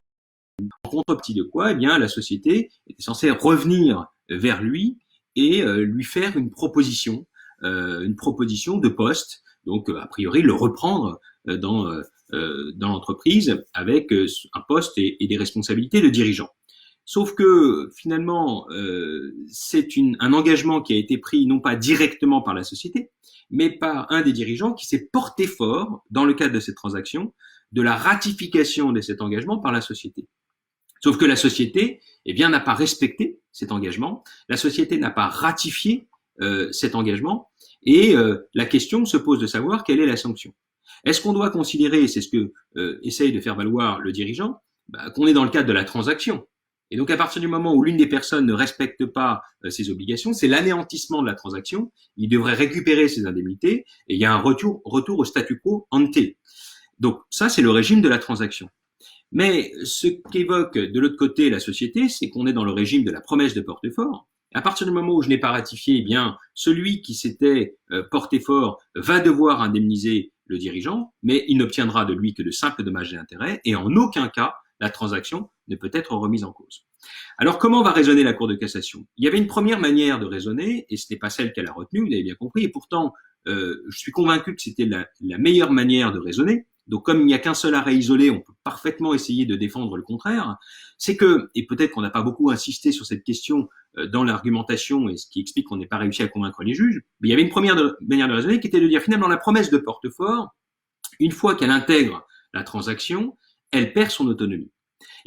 en contrepartie de quoi, eh bien, la société était censée revenir vers lui et lui faire une proposition de poste, donc a priori le reprendre dans l'entreprise avec un poste et des responsabilités de dirigeant. Sauf que finalement, c'est un engagement qui a été pris non pas directement par la société, mais par un des dirigeants qui s'est porté fort dans le cadre de cette transaction de la ratification de cet engagement par la société. Sauf que la société, eh bien, n'a pas respecté cet engagement. La société n'a pas ratifié cet engagement. Et la question se pose de savoir quelle est la sanction. Est-ce qu'on doit considérer, c'est ce que essaye de faire valoir le dirigeant, qu'on est dans le cadre de la transaction. Et donc, à partir du moment où l'une des personnes ne respecte pas ses obligations, c'est l'anéantissement de la transaction. Il devrait récupérer ses indemnités et il y a un retour au statu quo ante. Donc, ça, c'est le régime de la transaction. Mais ce qu'évoque de l'autre côté la société, c'est qu'on est dans le régime de la promesse de porte-fort. À partir du moment où je n'ai pas ratifié, eh bien, celui qui s'était porté fort va devoir indemniser le dirigeant, mais il n'obtiendra de lui que de simples dommages et intérêts, et en aucun cas, la transaction ne peut être remise en cause. Alors, comment va raisonner la Cour de cassation? Il y avait une première manière de raisonner, et ce n'est pas celle qu'elle a retenue, vous l'avez bien compris, et pourtant, je suis convaincu que c'était la meilleure manière de raisonner. Donc, comme il n'y a qu'un seul arrêt isolé, on peut parfaitement essayer de défendre le contraire. C'est que, et peut-être qu'on n'a pas beaucoup insisté sur cette question dans l'argumentation, et ce qui explique qu'on n'ait pas réussi à convaincre les juges, mais il y avait une première manière de raisonner qui était de dire finalement la promesse de porte-fort, une fois qu'elle intègre la transaction, elle perd son autonomie.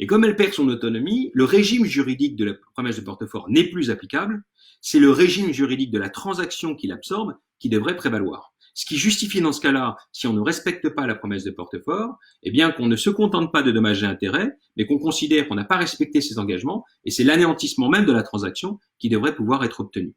Et comme elle perd son autonomie, le régime juridique de la promesse de porte-fort n'est plus applicable, c'est le régime juridique de la transaction qui l'absorbe qui devrait prévaloir. Ce qui justifie dans ce cas-là, si on ne respecte pas la promesse de porte-fort, eh bien qu'on ne se contente pas de dommages et intérêts, mais qu'on considère qu'on n'a pas respecté ses engagements, et c'est l'anéantissement même de la transaction qui devrait pouvoir être obtenu.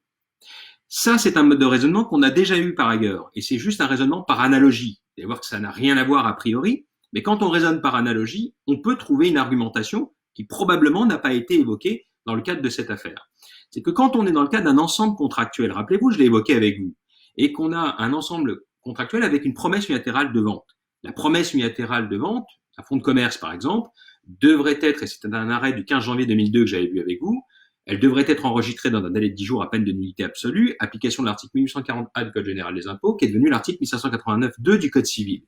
Ça, c'est un mode de raisonnement qu'on a déjà eu par ailleurs, et c'est juste un raisonnement par analogie. Vous allez voir que ça n'a rien à voir a priori, mais quand on raisonne par analogie, on peut trouver une argumentation qui probablement n'a pas été évoquée dans le cadre de cette affaire. C'est que quand on est dans le cadre d'un ensemble contractuel, rappelez-vous, je l'ai évoqué avec vous, et qu'on a un ensemble contractuel avec une promesse unilatérale de vente. La promesse unilatérale de vente, un fonds de commerce par exemple, devrait être, et c'est un arrêt du 15 janvier 2002 que j'avais vu avec vous, Elle devrait être enregistrée dans un délai de 10 jours à peine de nullité absolue, application de l'article 1840A du Code général des impôts, qui est devenu l'article 1589-2 du Code civil.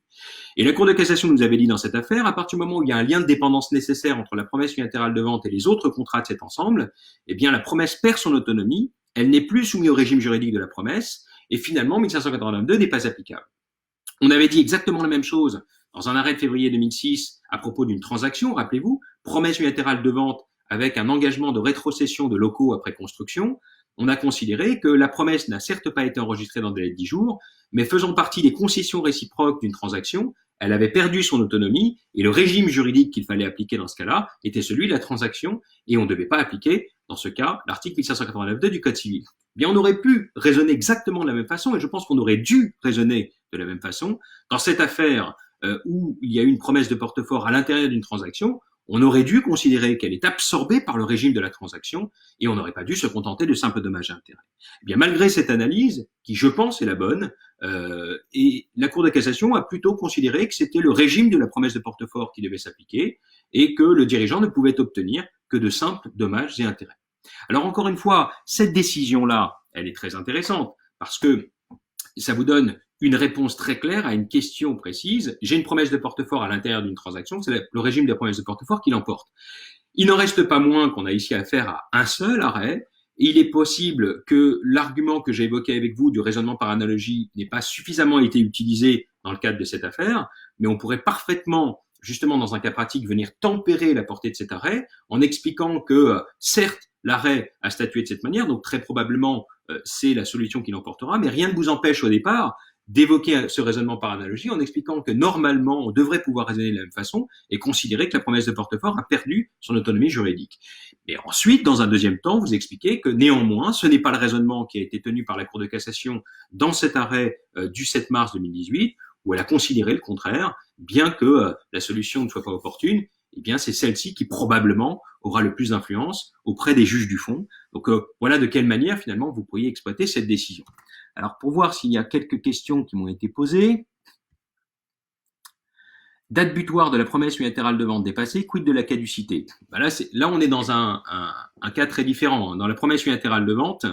Et la Cour de cassation nous avait dit dans cette affaire, à partir du moment où il y a un lien de dépendance nécessaire entre la promesse unilatérale de vente et les autres contrats de cet ensemble, eh bien la promesse perd son autonomie, elle n'est plus soumise au régime juridique de la promesse, et finalement 1589-2 n'est pas applicable. On avait dit exactement la même chose dans un arrêt de février 2006 à propos d'une transaction, rappelez-vous, promesse unilatérale de vente avec un engagement de rétrocession de locaux après construction. On a considéré que la promesse n'a certes pas été enregistrée dans le délai de 10 jours, mais faisant partie des concessions réciproques d'une transaction, elle avait perdu son autonomie et le régime juridique qu'il fallait appliquer dans ce cas-là était celui de la transaction et on ne devait pas appliquer, dans ce cas, l'article 1589-2 du Code civil. Bien, on aurait pu raisonner exactement de la même façon et je pense qu'on aurait dû raisonner de la même façon. Dans cette affaire où il y a eu une promesse de portefort à l'intérieur d'une transaction, on aurait dû considérer qu'elle est absorbée par le régime de la transaction et on n'aurait pas dû se contenter de simples dommages et intérêts. Eh bien, malgré cette analyse, qui je pense est la bonne, et la Cour de cassation a plutôt considéré que c'était le régime de la promesse de portefort qui devait s'appliquer et que le dirigeant ne pouvait obtenir que de simples dommages et intérêts. Alors encore une fois, cette décision-là, elle est très intéressante parce que ça vous donne une réponse très claire à une question précise. J'ai une promesse de portefort à l'intérieur d'une transaction, c'est le régime de la promesse de portefort qui l'emporte. Il n'en reste pas moins qu'on a ici affaire à un seul arrêt. Et il est possible que l'argument que j'ai évoqué avec vous du raisonnement par analogie n'ait pas suffisamment été utilisé dans le cadre de cette affaire, mais on pourrait parfaitement, justement dans un cas pratique, venir tempérer la portée de cet arrêt en expliquant que, certes, l'arrêt a statué de cette manière, donc très probablement c'est la solution qui l'emportera, mais rien ne vous empêche au départ d'évoquer ce raisonnement par analogie en expliquant que normalement on devrait pouvoir raisonner de la même façon et considérer que la promesse de portefort a perdu son autonomie juridique. Et ensuite, dans un deuxième temps, vous expliquez que néanmoins, ce n'est pas le raisonnement qui a été tenu par la Cour de cassation dans cet arrêt du 7 mars 2018, où elle a considéré le contraire, bien que la solution ne soit pas opportune, eh bien c'est celle-ci qui probablement aura le plus d'influence auprès des juges du fond. Donc voilà de quelle manière finalement vous pourriez exploiter cette décision. Alors pour voir s'il y a quelques questions qui m'ont été posées. Date butoir de la promesse unilatérale de vente dépassée, quid de la caducité? Ben là, on est dans un cas très différent. Dans la promesse unilatérale de vente,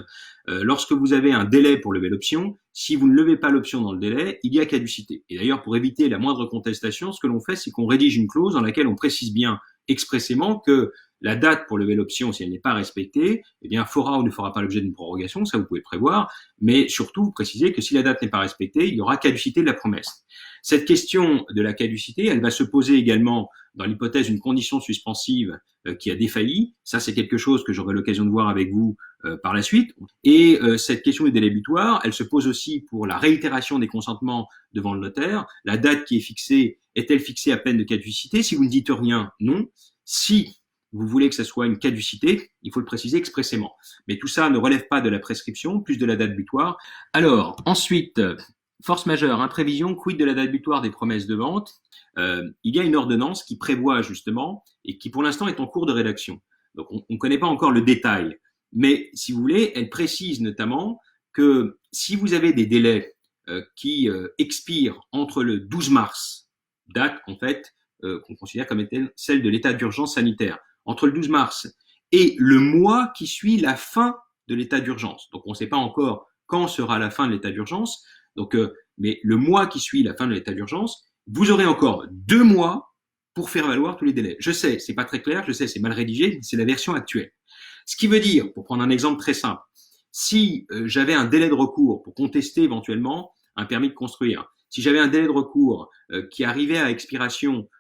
lorsque vous avez un délai pour lever l'option, si vous ne levez pas l'option dans le délai, il y a caducité. Et d'ailleurs, pour éviter la moindre contestation, ce que l'on fait, c'est qu'on rédige une clause dans laquelle on précise bien expressément que la date pour lever l'option, si elle n'est pas respectée, eh bien, fera ou ne fera pas l'objet d'une prorogation, ça vous pouvez le prévoir, mais surtout, vous précisez que si la date n'est pas respectée, il y aura caducité de la promesse. Cette question de la caducité, elle va se poser également dans l'hypothèse d'une condition suspensive qui a défailli. Ça, c'est quelque chose que j'aurai l'occasion de voir avec vous par la suite. Et cette question du délai butoir, elle se pose aussi pour la réitération des consentements devant le notaire. La date qui est fixée, est-elle fixée à peine de caducité? Si vous ne dites rien, non. Si vous voulez que ça soit une caducité, il faut le préciser expressément. Mais tout ça ne relève pas de la prescription, plus de la date butoir. Alors, ensuite, force majeure, imprévision, quid de la date butoir des promesses de vente? Il y a une ordonnance qui prévoit justement, et qui pour l'instant est en cours de rédaction. Donc on ne connaît pas encore le détail. Mais si vous voulez, elle précise notamment que si vous avez des délais qui expirent entre le 12 mars, date en fait qu'on considère comme étant celle de l'état d'urgence sanitaire, entre le 12 mars et le mois qui suit la fin de l'état d'urgence. Donc on ne sait pas encore quand sera la fin de l'état d'urgence. Donc, mais le mois qui suit la fin de l'état d'urgence, vous aurez encore 2 mois pour faire valoir tous les délais. Je sais, c'est pas très clair, je sais, c'est mal rédigé, c'est la version actuelle. Ce qui veut dire, pour prendre un exemple très simple, si j'avais un délai de recours pour contester éventuellement un permis de construire, si j'avais un délai de recours qui arrivait à expiration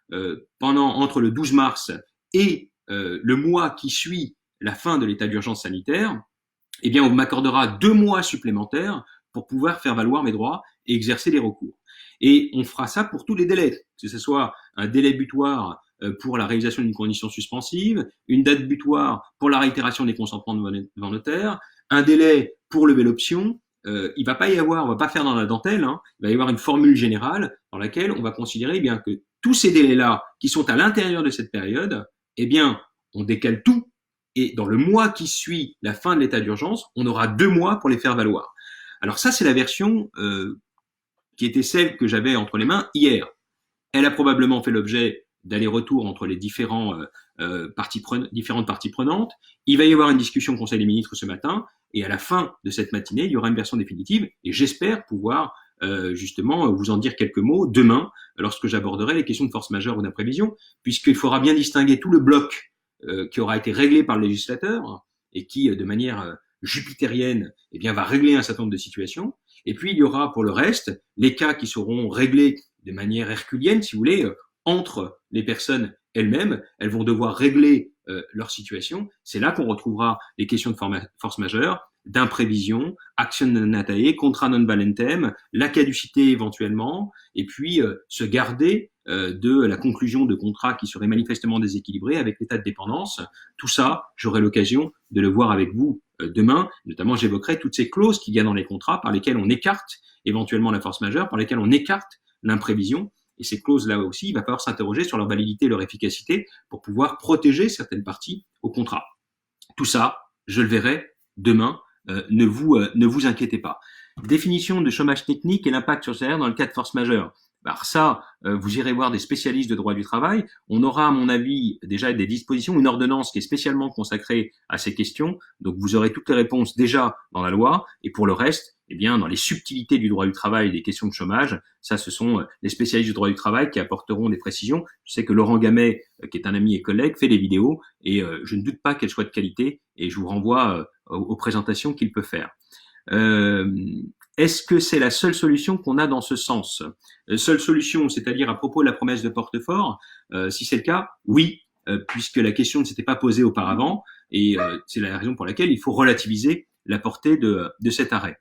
entre le 12 mars et le mois qui suit la fin de l'état d'urgence sanitaire, eh bien, on m'accordera 2 mois supplémentaires pour pouvoir faire valoir mes droits et exercer les recours. Et on fera ça pour tous les délais, que ce soit un délai butoir pour la réalisation d'une condition suspensive, une date butoir pour la réitération des consentements devant notaire, un délai pour lever l'option. Il va pas y avoir, on va pas faire dans la dentelle, hein, il va y avoir une formule générale dans laquelle on va considérer eh bien que tous ces délais-là qui sont à l'intérieur de cette période, eh bien, on décale tout. Et dans le mois qui suit la fin de l'état d'urgence, on aura 2 mois pour les faire valoir. Alors ça, c'est la version qui était celle que j'avais entre les mains hier. Elle a probablement fait l'objet d'aller-retour entre les différents différentes parties prenantes. Il va y avoir une discussion au Conseil des ministres ce matin, et à la fin de cette matinée, il y aura une version définitive, et j'espère pouvoir justement vous en dire quelques mots demain, lorsque j'aborderai les questions de force majeure ou d'imprévision, puisqu'il faudra bien distinguer tout le bloc qui aura été réglé par le législateur, et qui, de manière jupitérienne, eh bien, va régler un certain nombre de situations. Et puis, il y aura pour le reste les cas qui seront réglés de manière herculienne, si vous voulez, entre les personnes elles-mêmes. Elles vont devoir régler leur situation. C'est là qu'on retrouvera les questions de force majeure, d'imprévision, action non natae, contra non valentem, la caducité éventuellement, et puis se garder de la conclusion de contrats qui seraient manifestement déséquilibrés avec l'état de dépendance. Tout ça, j'aurai l'occasion de le voir avec vous demain. Notamment, j'évoquerai toutes ces clauses qu'il y a dans les contrats par lesquelles on écarte éventuellement la force majeure, par lesquelles on écarte l'imprévision. Et ces clauses-là aussi, il va falloir s'interroger sur leur validité et leur efficacité pour pouvoir protéger certaines parties au contrat. Tout ça, je le verrai demain. Ne vous inquiétez pas. Définition de chômage technique et l'impact sur le salaire dans le cas de force majeure. Alors ça, vous irez voir des spécialistes de droit du travail. On aura, à mon avis, déjà des dispositions, une ordonnance qui est spécialement consacrée à ces questions. Donc vous aurez toutes les réponses déjà dans la loi. Et pour le reste, eh bien, dans les subtilités du droit du travail et des questions de chômage, ça, ce sont les spécialistes du droit du travail qui apporteront des précisions. Je sais que Laurent Gamet, qui est un ami et collègue, fait des vidéos et je ne doute pas qu'elles soient de qualité et je vous renvoie aux présentations qu'il peut faire. Est-ce que c'est la seule solution qu'on a dans ce sens? Seule solution, c'est-à-dire à propos de la promesse de Portefort, si c'est le cas, oui, puisque la question ne s'était pas posée auparavant, et c'est la raison pour laquelle il faut relativiser la portée de cet arrêt.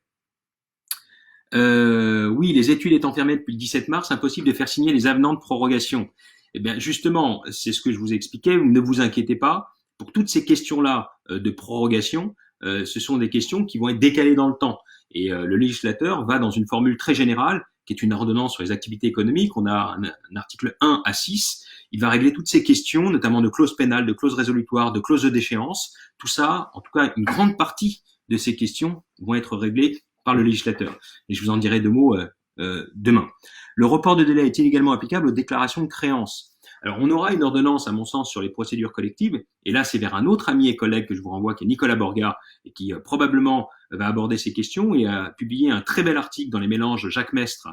Oui, les études étant fermées depuis le 17 mars, impossible de faire signer les avenants de prorogation. Eh bien, justement, c'est ce que je vous expliquais, ne vous inquiétez pas, pour toutes ces questions-là de prorogation, ce sont des questions qui vont être décalées dans le temps. Et le législateur va dans une formule très générale, qui est une ordonnance sur les activités économiques. On a un article 1 à 6. Il va régler toutes ces questions, notamment de clauses pénales, de clauses résolutoires, de clauses de déchéance. Tout ça, en tout cas, une grande partie de ces questions vont être réglées par le législateur. Et je vous en dirai deux mots demain. Le report de délai est-il également applicable aux déclarations de créances? Alors, on aura une ordonnance, à mon sens, sur les procédures collectives. Et là, c'est vers un autre ami et collègue que je vous renvoie, qui est Nicolas Borga, et qui probablement va aborder ces questions et a publié un très bel article dans les mélanges Jacques Mestre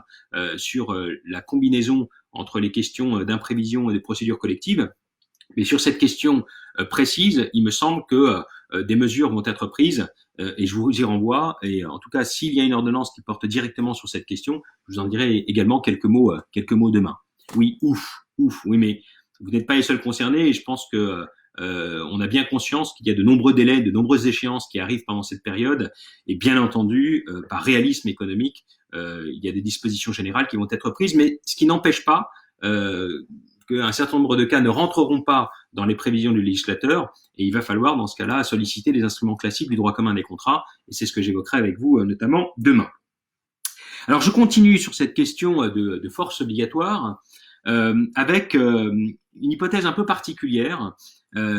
sur la combinaison entre les questions d'imprévision et de procédures collectives. Mais sur cette question précise, il me semble que des mesures vont être prises et je vous y renvoie. Et en tout cas, s'il y a une ordonnance qui porte directement sur cette question, je vous en dirai également quelques mots demain. Oui, oui, mais vous n'êtes pas les seuls concernés et je pense que on a bien conscience qu'il y a de nombreux délais, de nombreuses échéances qui arrivent pendant cette période et bien entendu, par réalisme économique, il y a des dispositions générales qui vont être prises, mais ce qui n'empêche pas qu'un certain nombre de cas ne rentreront pas dans les prévisions du législateur et il va falloir dans ce cas-là solliciter les instruments classiques du droit commun des contrats et c'est ce que j'évoquerai avec vous notamment demain. Alors je continue sur cette question de force obligatoire avec une hypothèse un peu particulière.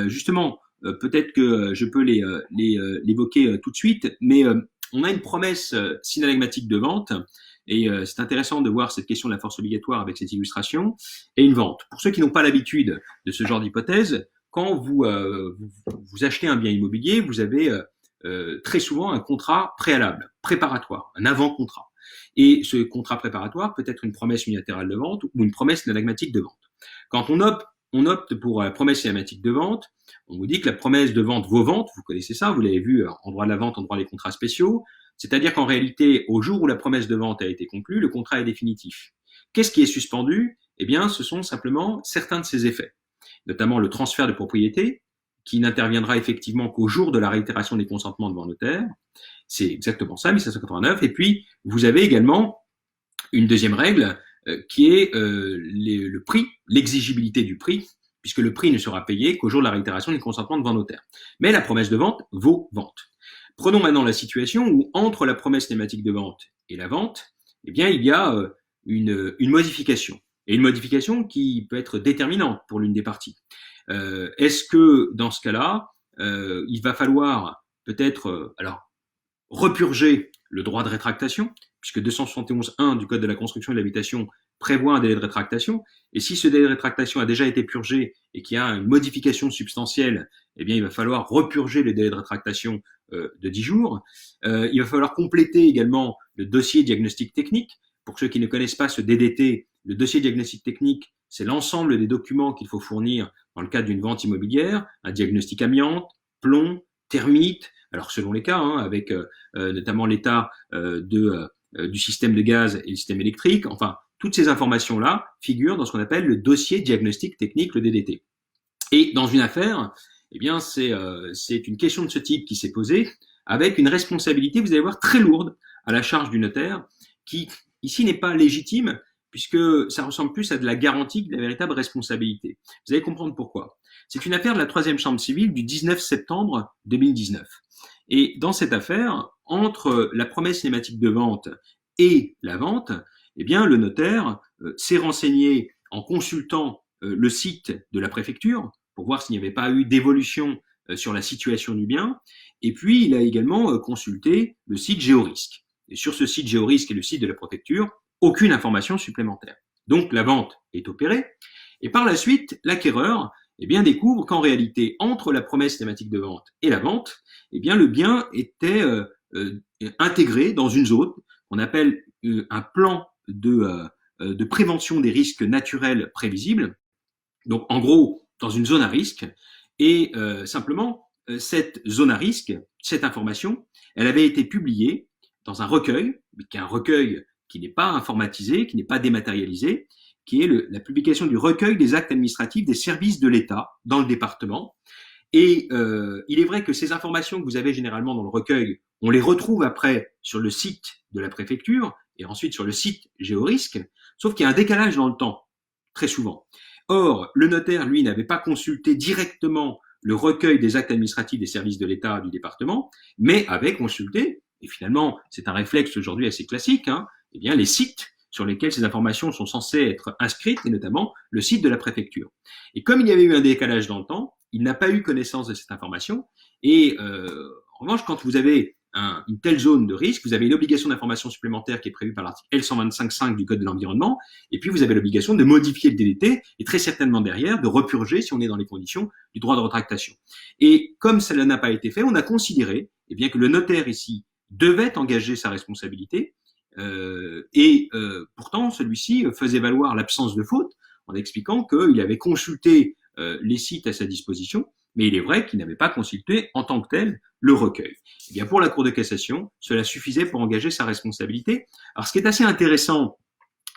Justement, peut-être que je peux l'évoquer tout de suite, mais on a une promesse synalagmatique de vente, et c'est intéressant de voir cette question de la force obligatoire avec cette illustration, et une vente. Pour ceux qui n'ont pas l'habitude de ce genre d'hypothèse, quand vous achetez un bien immobilier, vous avez très souvent un contrat préalable, préparatoire, un avant-contrat. Et ce contrat préparatoire peut être une promesse unilatérale de vente ou une promesse synalagmatique de vente. Quand on opte pour la promesse synalagmatique de vente, on vous dit que la promesse de vente vaut vente, vous connaissez ça, vous l'avez vu en droit de la vente, en droit des contrats spéciaux, c'est-à-dire qu'en réalité, au jour où la promesse de vente a été conclue, le contrat est définitif. Qu'est-ce qui est suspendu? Eh bien, ce sont simplement certains de ses effets, notamment le transfert de propriété, qui n'interviendra effectivement qu'au jour de la réitération des consentements devant notaire. C'est exactement ça, 1789. Et puis, vous avez également une deuxième règle qui est le prix, l'exigibilité du prix, puisque le prix ne sera payé qu'au jour de la réitération des consentements devant notaire. Mais la promesse de vente vaut vente. Prenons maintenant la situation où, entre la promesse thématique de vente et la vente, eh bien, il y a une modification. Et une modification qui peut être déterminante pour l'une des parties. Est-ce que, dans ce cas-là, il va falloir peut-être repurger le droit de rétractation, puisque 271.1 du Code de la construction et de l'habitation prévoit un délai de rétractation. Et si ce délai de rétractation a déjà été purgé et qu'il y a une modification substantielle, eh bien, il va falloir repurger le délai de rétractation de 10 jours. Il va falloir compléter également le dossier diagnostic technique. Pour ceux qui ne connaissent pas ce DDT, le dossier diagnostic technique, c'est l'ensemble des documents qu'il faut fournir dans le cadre d'une vente immobilière, un diagnostic amiante, plomb, termites, alors selon les cas, hein, avec notamment l'état du système de gaz et le système électrique. Enfin, toutes ces informations-là figurent dans ce qu'on appelle le dossier diagnostic technique, le DDT. Et dans une affaire, eh bien, c'est une question de ce type qui s'est posée, avec une responsabilité, vous allez voir, très lourde à la charge du notaire, qui ici n'est pas légitime, puisque ça ressemble plus à de la garantie que de la véritable responsabilité. Vous allez comprendre pourquoi. C'est une affaire de la troisième chambre civile du 19 septembre 2019. Et dans cette affaire, entre la promesse cinématique de vente et la vente, eh bien, le notaire s'est renseigné en consultant le site de la préfecture pour voir s'il n'y avait pas eu d'évolution sur la situation du bien. Et puis, il a également consulté le site Géorisque. Et sur ce site Géorisque et le site de la préfecture, aucune information supplémentaire. Donc, la vente est opérée. Et par la suite, l'acquéreur eh bien, découvre qu'en réalité, entre la promesse thématique de vente et la vente, eh bien, le bien était intégré dans une zone qu'on appelle un plan de prévention des risques naturels prévisibles. Donc, en gros, dans une zone à risque. Et simplement, cette zone à risque, cette information, elle avait été publiée dans un recueil, qui est un recueil qui n'est pas informatisé, qui n'est pas dématérialisé, qui est la publication du recueil des actes administratifs des services de l'État dans le département. Et il est vrai que ces informations que vous avez généralement dans le recueil, on les retrouve après sur le site de la préfecture et ensuite sur le site Géorisque, sauf qu'il y a un décalage dans le temps, très souvent. Or, le notaire, lui, n'avait pas consulté directement le recueil des actes administratifs des services de l'État du département, mais avait consulté, et finalement, c'est un réflexe aujourd'hui assez classique, hein, eh bien, les sites sur lesquels ces informations sont censées être inscrites, et notamment le site de la préfecture. Et comme il y avait eu un décalage dans le temps, il n'a pas eu connaissance de cette information, et en revanche, quand vous avez une telle zone de risque, vous avez une obligation d'information supplémentaire qui est prévue par l'article L125.5 du Code de l'environnement, et puis vous avez l'obligation de modifier le DDT, et très certainement derrière, de repurger si on est dans les conditions du droit de rétractation. Et comme cela n'a pas été fait, on a considéré eh bien, que le notaire ici devait engager sa responsabilité, pourtant celui-ci faisait valoir l'absence de faute en expliquant qu'il avait consulté les sites à sa disposition, mais il est vrai qu'il n'avait pas consulté en tant que tel le recueil. Eh bien, pour la Cour de cassation, cela suffisait pour engager sa responsabilité. Alors, ce qui est assez intéressant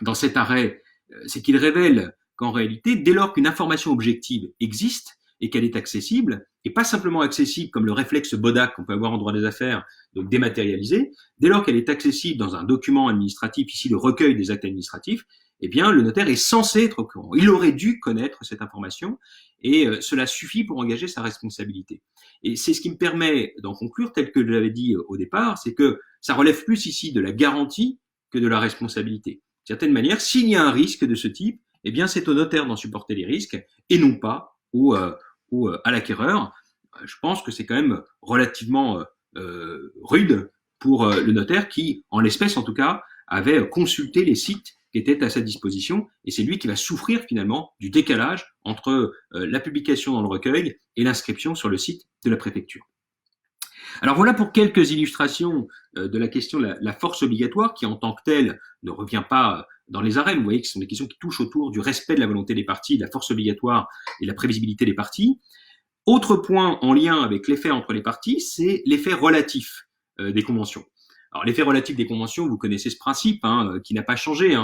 dans cet arrêt, c'est qu'il révèle qu'en réalité, dès lors qu'une information objective existe et qu'elle est accessible, et pas simplement accessible comme le réflexe Bodac qu'on peut avoir en droit des affaires, donc dématérialisé, dès lors qu'elle est accessible dans un document administratif, ici le recueil des actes administratifs, eh bien, le notaire est censé être au courant. Il aurait dû connaître cette information et cela suffit pour engager sa responsabilité. Et c'est ce qui me permet d'en conclure, tel que je l'avais dit au départ, c'est que ça relève plus ici de la garantie que de la responsabilité. De certaine manière, s'il y a un risque de ce type, eh bien, c'est au notaire d'en supporter les risques et non pas à l'acquéreur. Je pense que c'est quand même relativement rude pour le notaire qui, en l'espèce en tout cas, avait consulté les sites qui étaient à sa disposition, et c'est lui qui va souffrir finalement du décalage entre la publication dans le recueil et l'inscription sur le site de la préfecture. Alors voilà pour quelques illustrations de la question de la force obligatoire, qui en tant que telle ne revient pas dans les arrêts. Vous voyez que ce sont des questions qui touchent autour du respect de la volonté des parties, de la force obligatoire et de la prévisibilité des parties. Autre point en lien avec l'effet entre les parties, c'est l'effet relatif des conventions. Alors l'effet relatif des conventions, vous connaissez ce principe qui n'a pas changé.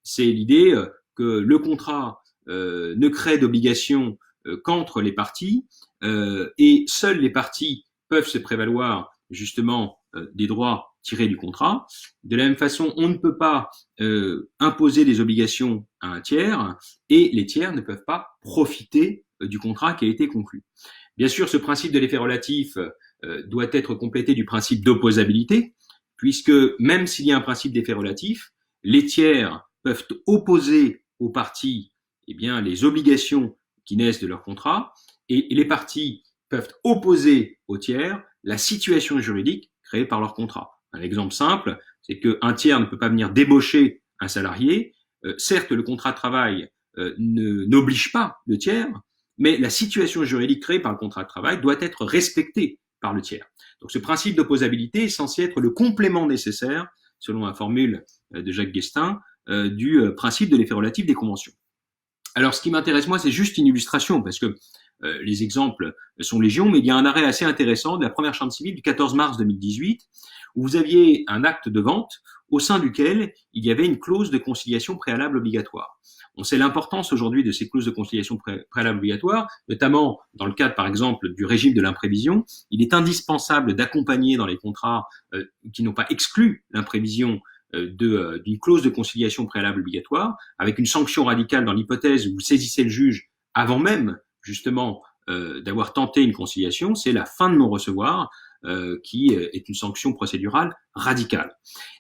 C'est l'idée que le contrat ne crée d'obligation qu'entre les parties et seules les parties peuvent se prévaloir justement des droits tirés du contrat. De la même façon, on ne peut pas imposer des obligations à un tiers et les tiers ne peuvent pas profiter du contrat qui a été conclu. Bien sûr, ce principe de l'effet relatif doit être complété du principe d'opposabilité, puisque même s'il y a un principe d'effet relatif, les tiers peuvent opposer aux parties eh bien, les obligations qui naissent de leur contrat, et les parties peuvent opposer aux tiers la situation juridique créée par leur contrat. Un exemple simple, c'est qu'un tiers ne peut pas venir débaucher un salarié certes, le contrat de travail n'oblige pas le tiers, mais la situation juridique créée par le contrat de travail doit être respectée par le tiers. Donc ce principe d'opposabilité est censé être le complément nécessaire, selon la formule de Jacques Guestin, du principe de l'effet relatif des conventions. Alors ce qui m'intéresse moi, c'est juste une illustration, parce que les exemples sont légion, mais il y a un arrêt assez intéressant de la première chambre civile du 14 mars 2018, où vous aviez un acte de vente au sein duquel il y avait une clause de conciliation préalable obligatoire. On sait l'importance aujourd'hui de ces clauses de conciliation préalable obligatoire, notamment dans le cadre, par exemple, du régime de l'imprévision. Il est indispensable d'accompagner dans les contrats qui n'ont pas exclu l'imprévision d'une clause de conciliation préalable obligatoire, avec une sanction radicale dans l'hypothèse où vous saisissez le juge avant même, justement, d'avoir tenté une conciliation. C'est la fin de non-recevoir, qui est une sanction procédurale radicale.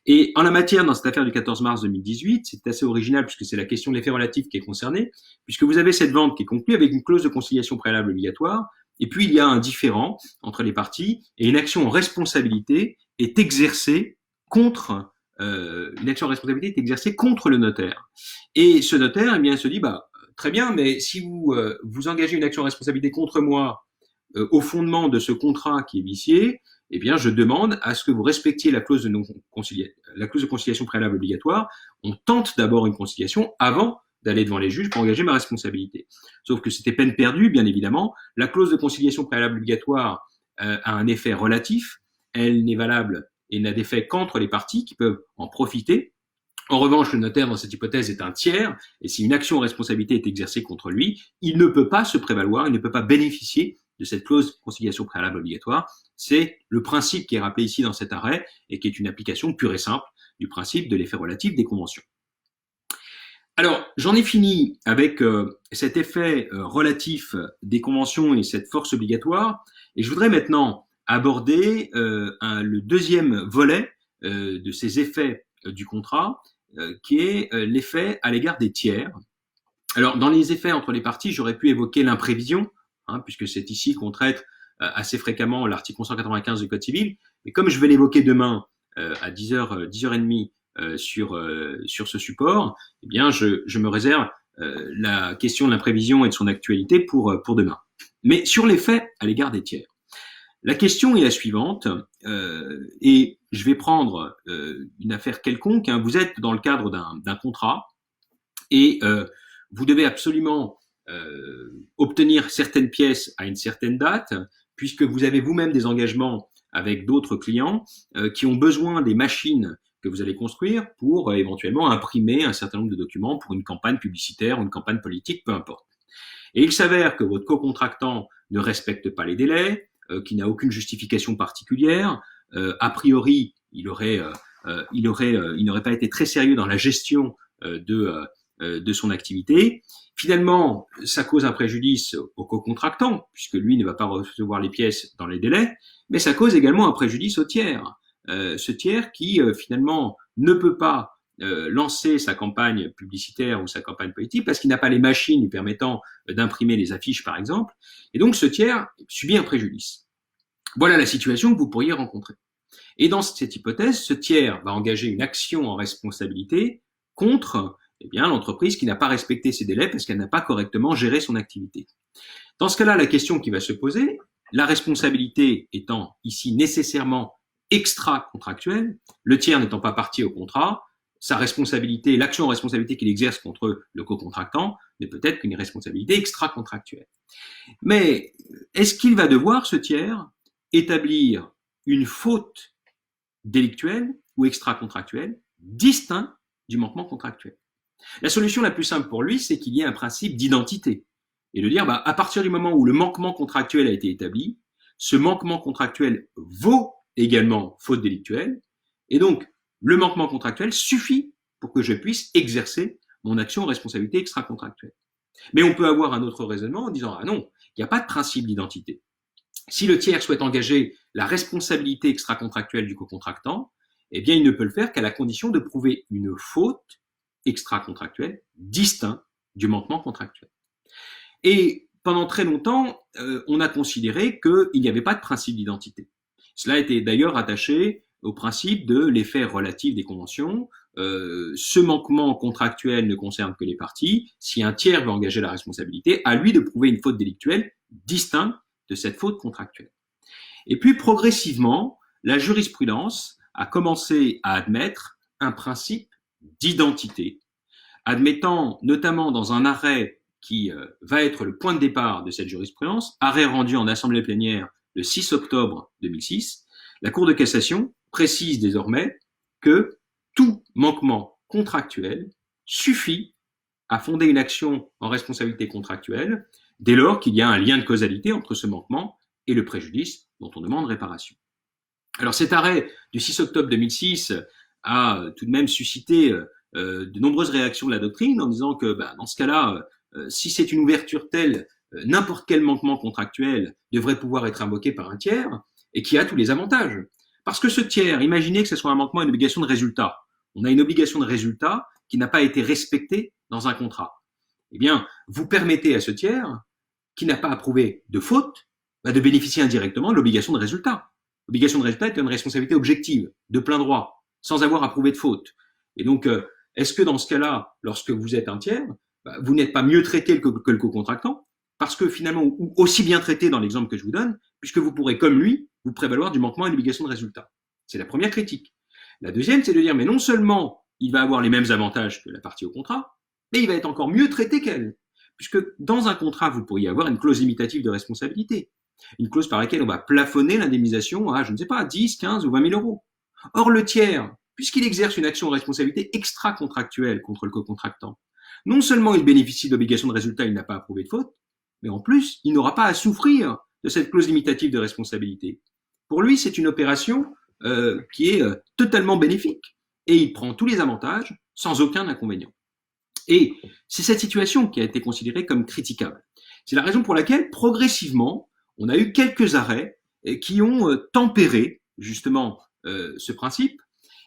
Et en la matière, dans cette affaire du 14 mars 2018, c'est assez original puisque c'est la question de l'effet relatif qui est concernée, puisque vous avez cette vente qui est conclue avec une clause de conciliation préalable obligatoire, et puis il y a un différend entre les parties, et une action en responsabilité est exercée contre le notaire. Et ce notaire, eh bien, se dit, très bien, mais si vous engagez une action en responsabilité contre moi au fondement de ce contrat qui est vicié, eh bien, je demande à ce que vous respectiez la clause de conciliation préalable obligatoire. On tente d'abord une conciliation avant d'aller devant les juges pour engager ma responsabilité. Sauf que c'était peine perdue, bien évidemment. La clause de conciliation préalable obligatoire a un effet relatif. Elle n'est valable et n'a d'effet qu'entre les parties qui peuvent en profiter. En revanche, le notaire, dans cette hypothèse, est un tiers, et si une action en responsabilité est exercée contre lui, il ne peut pas se prévaloir, il ne peut pas bénéficier de cette clause de conciliation préalable obligatoire. C'est le principe qui est rappelé ici dans cet arrêt, et qui est une application pure et simple du principe de l'effet relatif des conventions. Alors, j'en ai fini avec cet effet relatif des conventions et cette force obligatoire, et je voudrais maintenant aborder le deuxième volet de ces effets du contrat, qui est l'effet à l'égard des tiers. Alors, dans les effets entre les parties, j'aurais pu évoquer l'imprévision, puisque c'est ici qu'on traite assez fréquemment l'article 195 du Code civil, mais comme je vais l'évoquer demain à 10h30 sur ce support, eh bien, je me réserve la question de l'imprévision et de son actualité pour demain. Mais sur les faits à l'égard des tiers, la question est la suivante, et je vais prendre une affaire quelconque. Vous êtes dans le cadre d'un contrat et vous devez absolument obtenir certaines pièces à une certaine date, puisque vous avez vous-même des engagements avec d'autres clients qui ont besoin des machines que vous allez construire pour éventuellement imprimer un certain nombre de documents pour une campagne publicitaire ou une campagne politique, peu importe. Et il s'avère que votre co-contractant ne respecte pas les délais, qui n'a aucune justification particulière. A priori, il n'aurait pas été très sérieux dans la gestion de son activité. Finalement, ça cause un préjudice au co-contractant, puisque lui ne va pas recevoir les pièces dans les délais, mais ça cause également un préjudice au tiers. Ce tiers qui, finalement, ne peut pas lancer sa campagne publicitaire ou sa campagne politique parce qu'il n'a pas les machines lui permettant d'imprimer les affiches, par exemple. Et donc, ce tiers subit un préjudice. Voilà la situation que vous pourriez rencontrer. Et dans cette hypothèse, ce tiers va engager une action en responsabilité contre l'entreprise qui n'a pas respecté ses délais parce qu'elle n'a pas correctement géré son activité. Dans ce cas-là, la question qui va se poser, la responsabilité étant ici nécessairement extra-contractuelle, le tiers n'étant pas partie au contrat, sa responsabilité, l'action en responsabilité qu'il exerce contre le co-contractant ne peut être qu'une responsabilité extra-contractuelle. Mais est-ce qu'il va devoir, ce tiers, établir une faute délictuelle ou extra-contractuelle distincte du manquement contractuel? La solution la plus simple pour lui, c'est qu'il y ait un principe d'identité et de dire, à partir du moment où le manquement contractuel a été établi, ce manquement contractuel vaut également faute délictuelle, et donc le manquement contractuel suffit pour que je puisse exercer mon action en responsabilité extra-contractuelle. Mais on peut avoir un autre raisonnement en disant, ah non, il n'y a pas de principe d'identité. Si le tiers souhaite engager la responsabilité extra-contractuelle du co-contractant, eh bien, il ne peut le faire qu'à la condition de prouver une faute extra-contractuelle distincte du manquement contractuel. Et pendant très longtemps, on a considéré qu'il n'y avait pas de principe d'identité. Cela était d'ailleurs attaché au principe de l'effet relatif des conventions, ce manquement contractuel ne concerne que les parties, si un tiers veut engager la responsabilité, à lui de prouver une faute délictuelle distincte de cette faute contractuelle. Et puis progressivement, la jurisprudence a commencé à admettre un principe d'identité, admettant notamment dans un arrêt qui va être le point de départ de cette jurisprudence, arrêt rendu en assemblée plénière le 6 octobre 2006, la Cour de cassation précise désormais que tout manquement contractuel suffit à fonder une action en responsabilité contractuelle dès lors qu'il y a un lien de causalité entre ce manquement et le préjudice dont on demande réparation. Alors cet arrêt du 6 octobre 2006 a tout de même suscité de nombreuses réactions de la doctrine en disant que dans ce cas-là, si c'est une ouverture telle, n'importe quel manquement contractuel devrait pouvoir être invoqué par un tiers et qui a tous les avantages. Parce que ce tiers, imaginez que ce soit un manquement à une obligation de résultat. On a une obligation de résultat qui n'a pas été respectée dans un contrat. Eh bien, vous permettez à ce tiers, qui n'a pas approuvé de faute, de bénéficier indirectement de l'obligation de résultat. L'obligation de résultat est une responsabilité objective, de plein droit, sans avoir approuvé de faute. Et donc, est-ce que dans ce cas-là, lorsque vous êtes un tiers, vous n'êtes pas mieux traité que le co-contractant, parce que finalement, ou aussi bien traité dans l'exemple que je vous donne, puisque vous pourrez, comme lui, vous prévaloir du manquement à une obligation de résultat. C'est la première critique. La deuxième, c'est de dire, mais non seulement il va avoir les mêmes avantages que la partie au contrat, mais il va être encore mieux traité qu'elle. Puisque dans un contrat, vous pourriez avoir une clause limitative de responsabilité. Une clause par laquelle on va plafonner l'indemnisation à, je ne sais pas, 10, 15 ou 20 000 euros. Or, le tiers, puisqu'il exerce une action en responsabilité extra-contractuelle contre le co-contractant, non seulement il bénéficie de l'obligation de résultat, il n'a pas approuvé de faute, mais en plus, il n'aura pas à souffrir de cette clause limitative de responsabilité. Pour lui, c'est une opération qui est totalement bénéfique et il prend tous les avantages sans aucun inconvénient. Et c'est cette situation qui a été considérée comme critiquable. C'est la raison pour laquelle, progressivement, on a eu quelques arrêts qui ont tempéré justement ce principe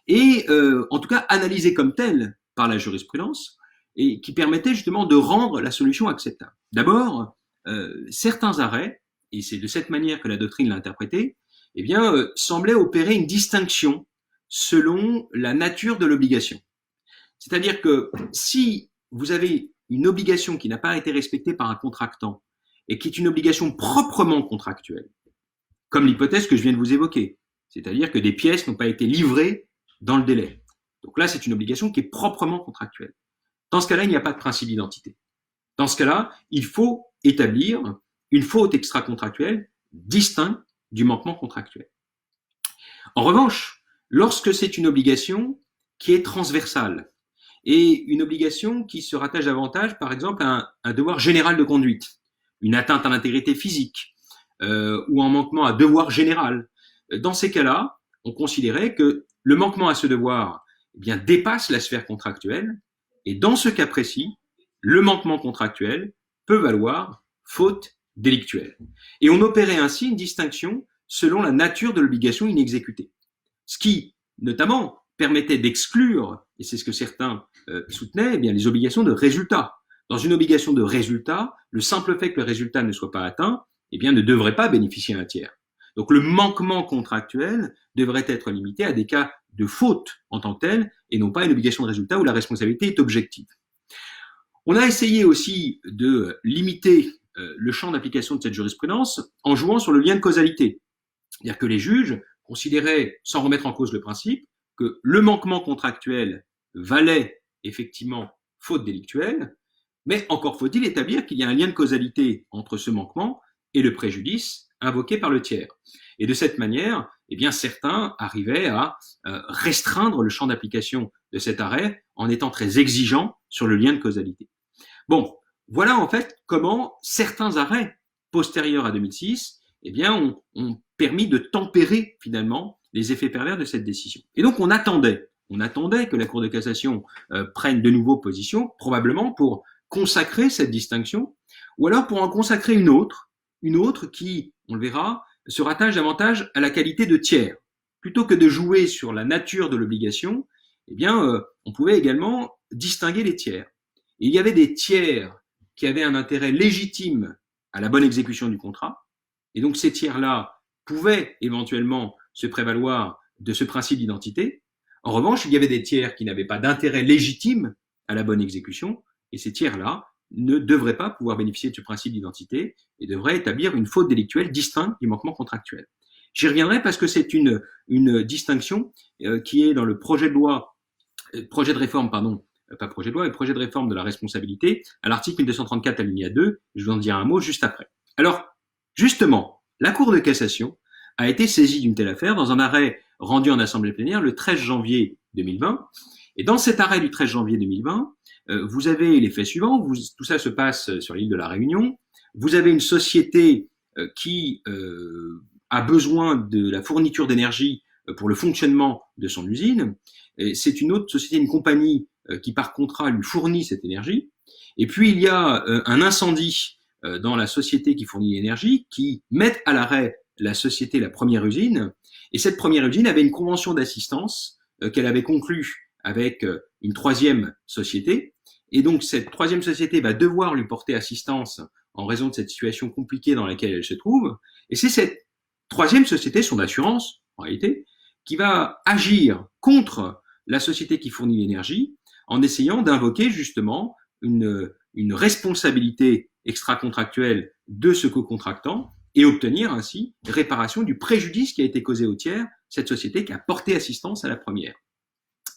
et en tout cas analysé comme tel par la jurisprudence et qui permettaient justement de rendre la solution acceptable. D'abord, certains arrêts, et c'est de cette manière que la doctrine l'a interprété, eh bien, semblaient opérer une distinction selon la nature de l'obligation. C'est-à-dire que si vous avez une obligation qui n'a pas été respectée par un contractant et qui est une obligation proprement contractuelle, comme l'hypothèse que je viens de vous évoquer, c'est-à-dire que des pièces n'ont pas été livrées dans le délai. Donc là, c'est une obligation qui est proprement contractuelle. Dans ce cas-là, il n'y a pas de principe d'identité. Dans ce cas-là, il faut établir une faute extra-contractuelle distincte du manquement contractuel. En revanche, lorsque c'est une obligation qui est transversale et une obligation qui se rattache davantage, par exemple, à un devoir général de conduite, une atteinte à l'intégrité physique ou un manquement à devoir général, dans ces cas-là, on considérait que le manquement à ce devoir dépasse la sphère contractuelle et dans ce cas précis, le manquement contractuel peut valoir faute délictuelle. Et on opérait ainsi une distinction selon la nature de l'obligation inexécutée. Ce qui, notamment, permettait d'exclure, et c'est ce que certains soutenaient, les obligations de résultat. Dans une obligation de résultat, le simple fait que le résultat ne soit pas atteint, ne devrait pas bénéficier à un tiers. Donc le manquement contractuel devrait être limité à des cas de faute en tant que tel, et non pas une obligation de résultat où la responsabilité est objective. On a essayé aussi de limiter le champ d'application de cette jurisprudence en jouant sur le lien de causalité. C'est-à-dire que les juges considéraient, sans remettre en cause le principe, que le manquement contractuel valait effectivement faute délictuelle, mais encore faut-il établir qu'il y a un lien de causalité entre ce manquement et le préjudice invoqué par le tiers. Et de cette manière, certains arrivaient à restreindre le champ d'application de cet arrêt en étant très exigeants sur le lien de causalité. Bon, voilà en fait comment certains arrêts postérieurs à 2006 ont permis de tempérer finalement les effets pervers de cette décision. Et donc on attendait que la Cour de cassation prenne de nouveau position, probablement pour consacrer cette distinction, ou alors pour en consacrer une autre qui, on le verra, se rattache davantage à la qualité de tiers. Plutôt que de jouer sur la nature de l'obligation, on pouvait également distinguer les tiers. Et il y avait des tiers qui avaient un intérêt légitime à la bonne exécution du contrat, et donc ces tiers-là pouvaient éventuellement se prévaloir de ce principe d'identité. En revanche, il y avait des tiers qui n'avaient pas d'intérêt légitime à la bonne exécution, et ces tiers-là ne devraient pas pouvoir bénéficier de ce principe d'identité et devraient établir une faute délictuelle distincte du manquement contractuel. J'y reviendrai parce que c'est une distinction qui est dans le projet de réforme, pardon, pas projet de loi, mais projet de réforme de la responsabilité, à l'article 1234 alinéa 2, je vais en dire un mot juste après. Alors, justement, la Cour de cassation a été saisie d'une telle affaire dans un arrêt rendu en assemblée plénière le 13 janvier 2020. Et dans cet arrêt du 13 janvier 2020, vous avez les faits suivants. Tout ça se passe sur l'île de la Réunion. Vous avez une société qui a besoin de la fourniture d'énergie pour le fonctionnement de son usine. C'est une autre société, une compagnie qui par contrat lui fournit cette énergie. Et puis il y a un incendie dans la société qui fournit l'énergie qui met à l'arrêt la société, la première usine. Et cette première usine avait une convention d'assistance qu'elle avait conclue avec une troisième société. Et donc cette troisième société va devoir lui porter assistance en raison de cette situation compliquée dans laquelle elle se trouve. Et c'est cette troisième société, son assurance en réalité, qui va agir contre la société qui fournit l'énergie en essayant d'invoquer justement une responsabilité extra-contractuelle de ce co-contractant et obtenir ainsi réparation du préjudice qui a été causé au tiers, cette société qui a porté assistance à la première.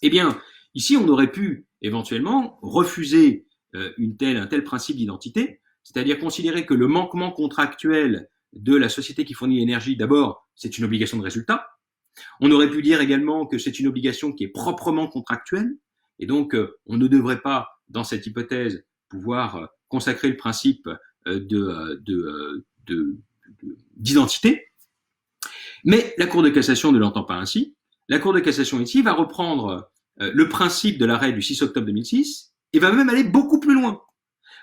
Eh bien, ici, on aurait pu éventuellement refuser un tel principe d'identité, c'est-à-dire considérer que le manquement contractuel de la société qui fournit l'énergie, d'abord, c'est une obligation de résultat. On aurait pu dire également que c'est une obligation qui est proprement contractuelle, et donc on ne devrait pas, dans cette hypothèse, pouvoir consacrer le principe d'identité. Mais la Cour de cassation ne l'entend pas ainsi. La Cour de cassation ici va reprendre le principe de l'arrêt du 6 octobre 2006 et va même aller beaucoup plus loin.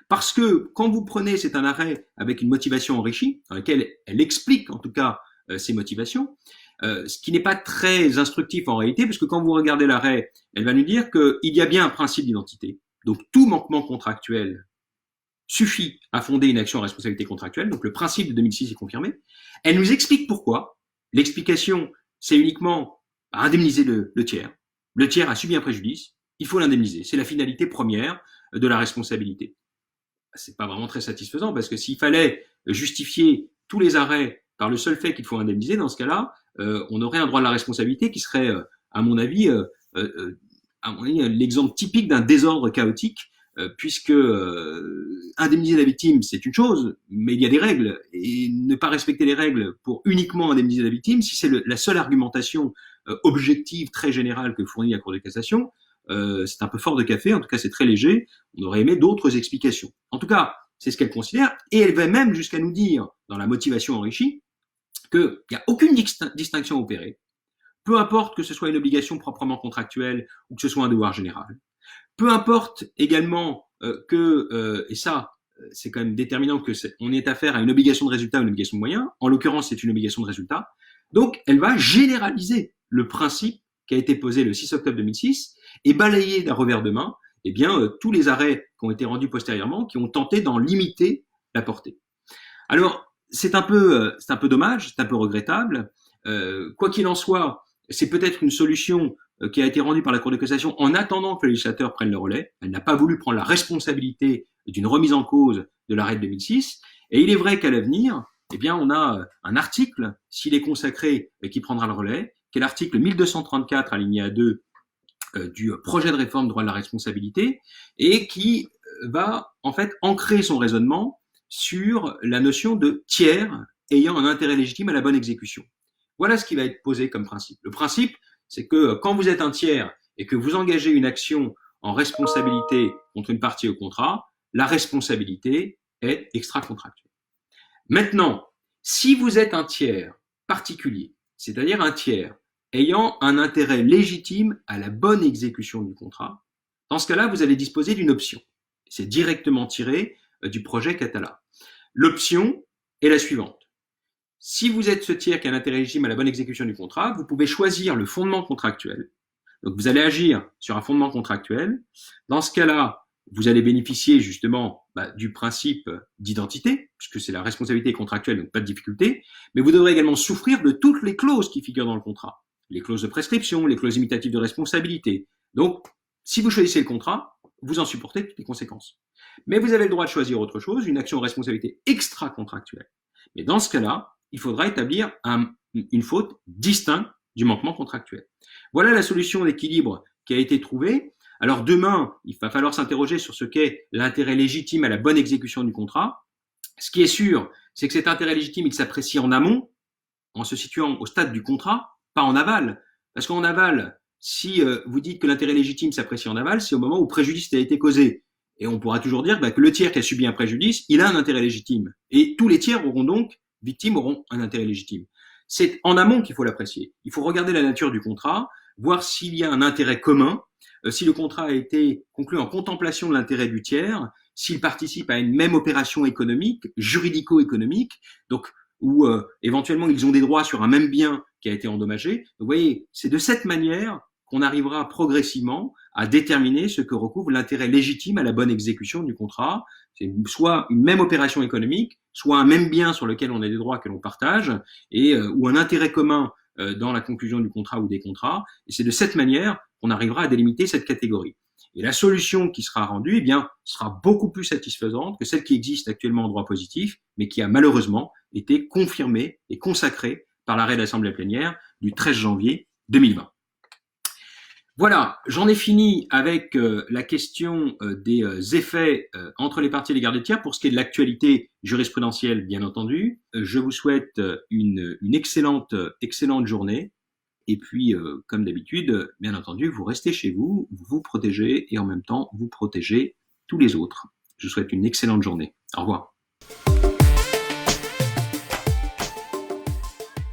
Parce que quand vous prenez, c'est un arrêt avec une motivation enrichie, dans laquelle elle explique en tout cas ses motivations, ce qui n'est pas très instructif en réalité, parce que quand vous regardez l'arrêt, elle va nous dire qu'il y a bien un principe d'identité. Donc tout manquement contractuel suffit à fonder une action à responsabilité contractuelle, donc le principe de 2006 est confirmé. Elle nous explique pourquoi. L'explication, c'est uniquement indemniser le tiers. Le tiers a subi un préjudice, il faut l'indemniser. C'est la finalité première de la responsabilité. C'est pas vraiment très satisfaisant parce que s'il fallait justifier tous les arrêts par le seul fait qu'il faut indemniser, dans ce cas-là, on aurait un droit de la responsabilité qui serait, à mon avis, l'exemple typique d'un désordre chaotique, puisque indemniser la victime, c'est une chose, mais il y a des règles, et ne pas respecter les règles pour uniquement indemniser la victime, si c'est la seule argumentation objective très générale que fournit la Cour de cassation, c'est un peu fort de café, en tout cas c'est très léger, on aurait aimé d'autres explications. En tout cas, c'est ce qu'elle considère, et elle va même jusqu'à nous dire, dans la motivation enrichie, qu'il n'y a aucune distinction opérée, peu importe que ce soit une obligation proprement contractuelle ou que ce soit un devoir général. Peu importe également et ça, c'est quand même déterminant on ait affaire à une obligation de résultat ou une obligation de moyen. En l'occurrence, c'est une obligation de résultat. Donc, elle va généraliser le principe qui a été posé le 6 octobre 2006 et balayer d'un revers de main tous les arrêts qui ont été rendus postérieurement, qui ont tenté d'en limiter la portée. Alors, c'est un peu dommage, c'est un peu regrettable. Quoi qu'il en soit, c'est peut-être une solution qui a été rendue par la Cour de cassation en attendant que le législateur prenne le relais. Elle n'a pas voulu prendre la responsabilité d'une remise en cause de l'arrêt de 2006. Et il est vrai qu'à l'avenir, on a un article, s'il est consacré, qui prendra le relais, qui est l'article 1234, alinéa 2 du projet de réforme droit de la responsabilité, et qui va en fait ancrer son raisonnement sur la notion de tiers ayant un intérêt légitime à la bonne exécution. Voilà ce qui va être posé comme principe. Le principe, c'est que quand vous êtes un tiers et que vous engagez une action en responsabilité contre une partie au contrat, la responsabilité est extra-contractuelle. Maintenant, si vous êtes un tiers particulier, c'est-à-dire un tiers ayant un intérêt légitime à la bonne exécution du contrat, dans ce cas-là, vous allez disposer d'une option. C'est directement tiré du projet Catala. L'option est la suivante. Si vous êtes ce tiers qui a un intérêt légitime à la bonne exécution du contrat, vous pouvez choisir le fondement contractuel. Donc vous allez agir sur un fondement contractuel. Dans ce cas-là, vous allez bénéficier justement du principe d'identité, puisque c'est la responsabilité contractuelle, donc pas de difficulté, mais vous devrez également souffrir de toutes les clauses qui figurent dans le contrat. les clauses de prescription, les clauses imitatives de responsabilité. Donc, si vous choisissez le contrat, vous en supportez toutes les conséquences. Mais vous avez le droit de choisir autre chose, une action en responsabilité extra-contractuelle. Mais dans ce cas-là, il faudra établir une faute distincte du manquement contractuel. Voilà la solution d'équilibre qui a été trouvée. Alors demain, il va falloir s'interroger sur ce qu'est l'intérêt légitime à la bonne exécution du contrat. Ce qui est sûr, c'est que cet intérêt légitime, il s'apprécie en amont, en se situant au stade du contrat, pas en aval. Parce qu'en aval, si vous dites que l'intérêt légitime s'apprécie en aval, c'est au moment où préjudice a été causé. Et on pourra toujours dire que le tiers qui a subi un préjudice, il a un intérêt légitime. Et tous les tiers auront donc, victimes auront un intérêt légitime. C'est en amont qu'il faut l'apprécier. Il faut regarder la nature du contrat, voir s'il y a un intérêt commun, si le contrat a été conclu en contemplation de l'intérêt du tiers, s'il participe à une même opération économique, juridico-économique, donc où éventuellement ils ont des droits sur un même bien qui a été endommagé. Donc, vous voyez, c'est de cette manière qu'on arrivera progressivement à déterminer ce que recouvre l'intérêt légitime à la bonne exécution du contrat. C'est soit une même opération économique, soit un même bien sur lequel on a des droits que l'on partage, et ou un intérêt commun dans la conclusion du contrat ou des contrats. Et c'est de cette manière qu'on arrivera à délimiter cette catégorie. Et la solution qui sera rendue, eh bien, sera beaucoup plus satisfaisante que celle qui existe actuellement en droit positif, mais qui a malheureusement été confirmée et consacrée par l'arrêt de l'Assemblée plénière du 13 janvier 2020. Voilà, j'en ai fini avec la question des effets entre les parties et les gardes tiers. Pour ce qui est de l'actualité jurisprudentielle, bien entendu, je vous souhaite une excellente journée. Et puis, comme d'habitude, bien entendu, vous restez chez vous, vous vous protégez et en même temps, vous protégez tous les autres. Je vous souhaite une excellente journée. Au revoir.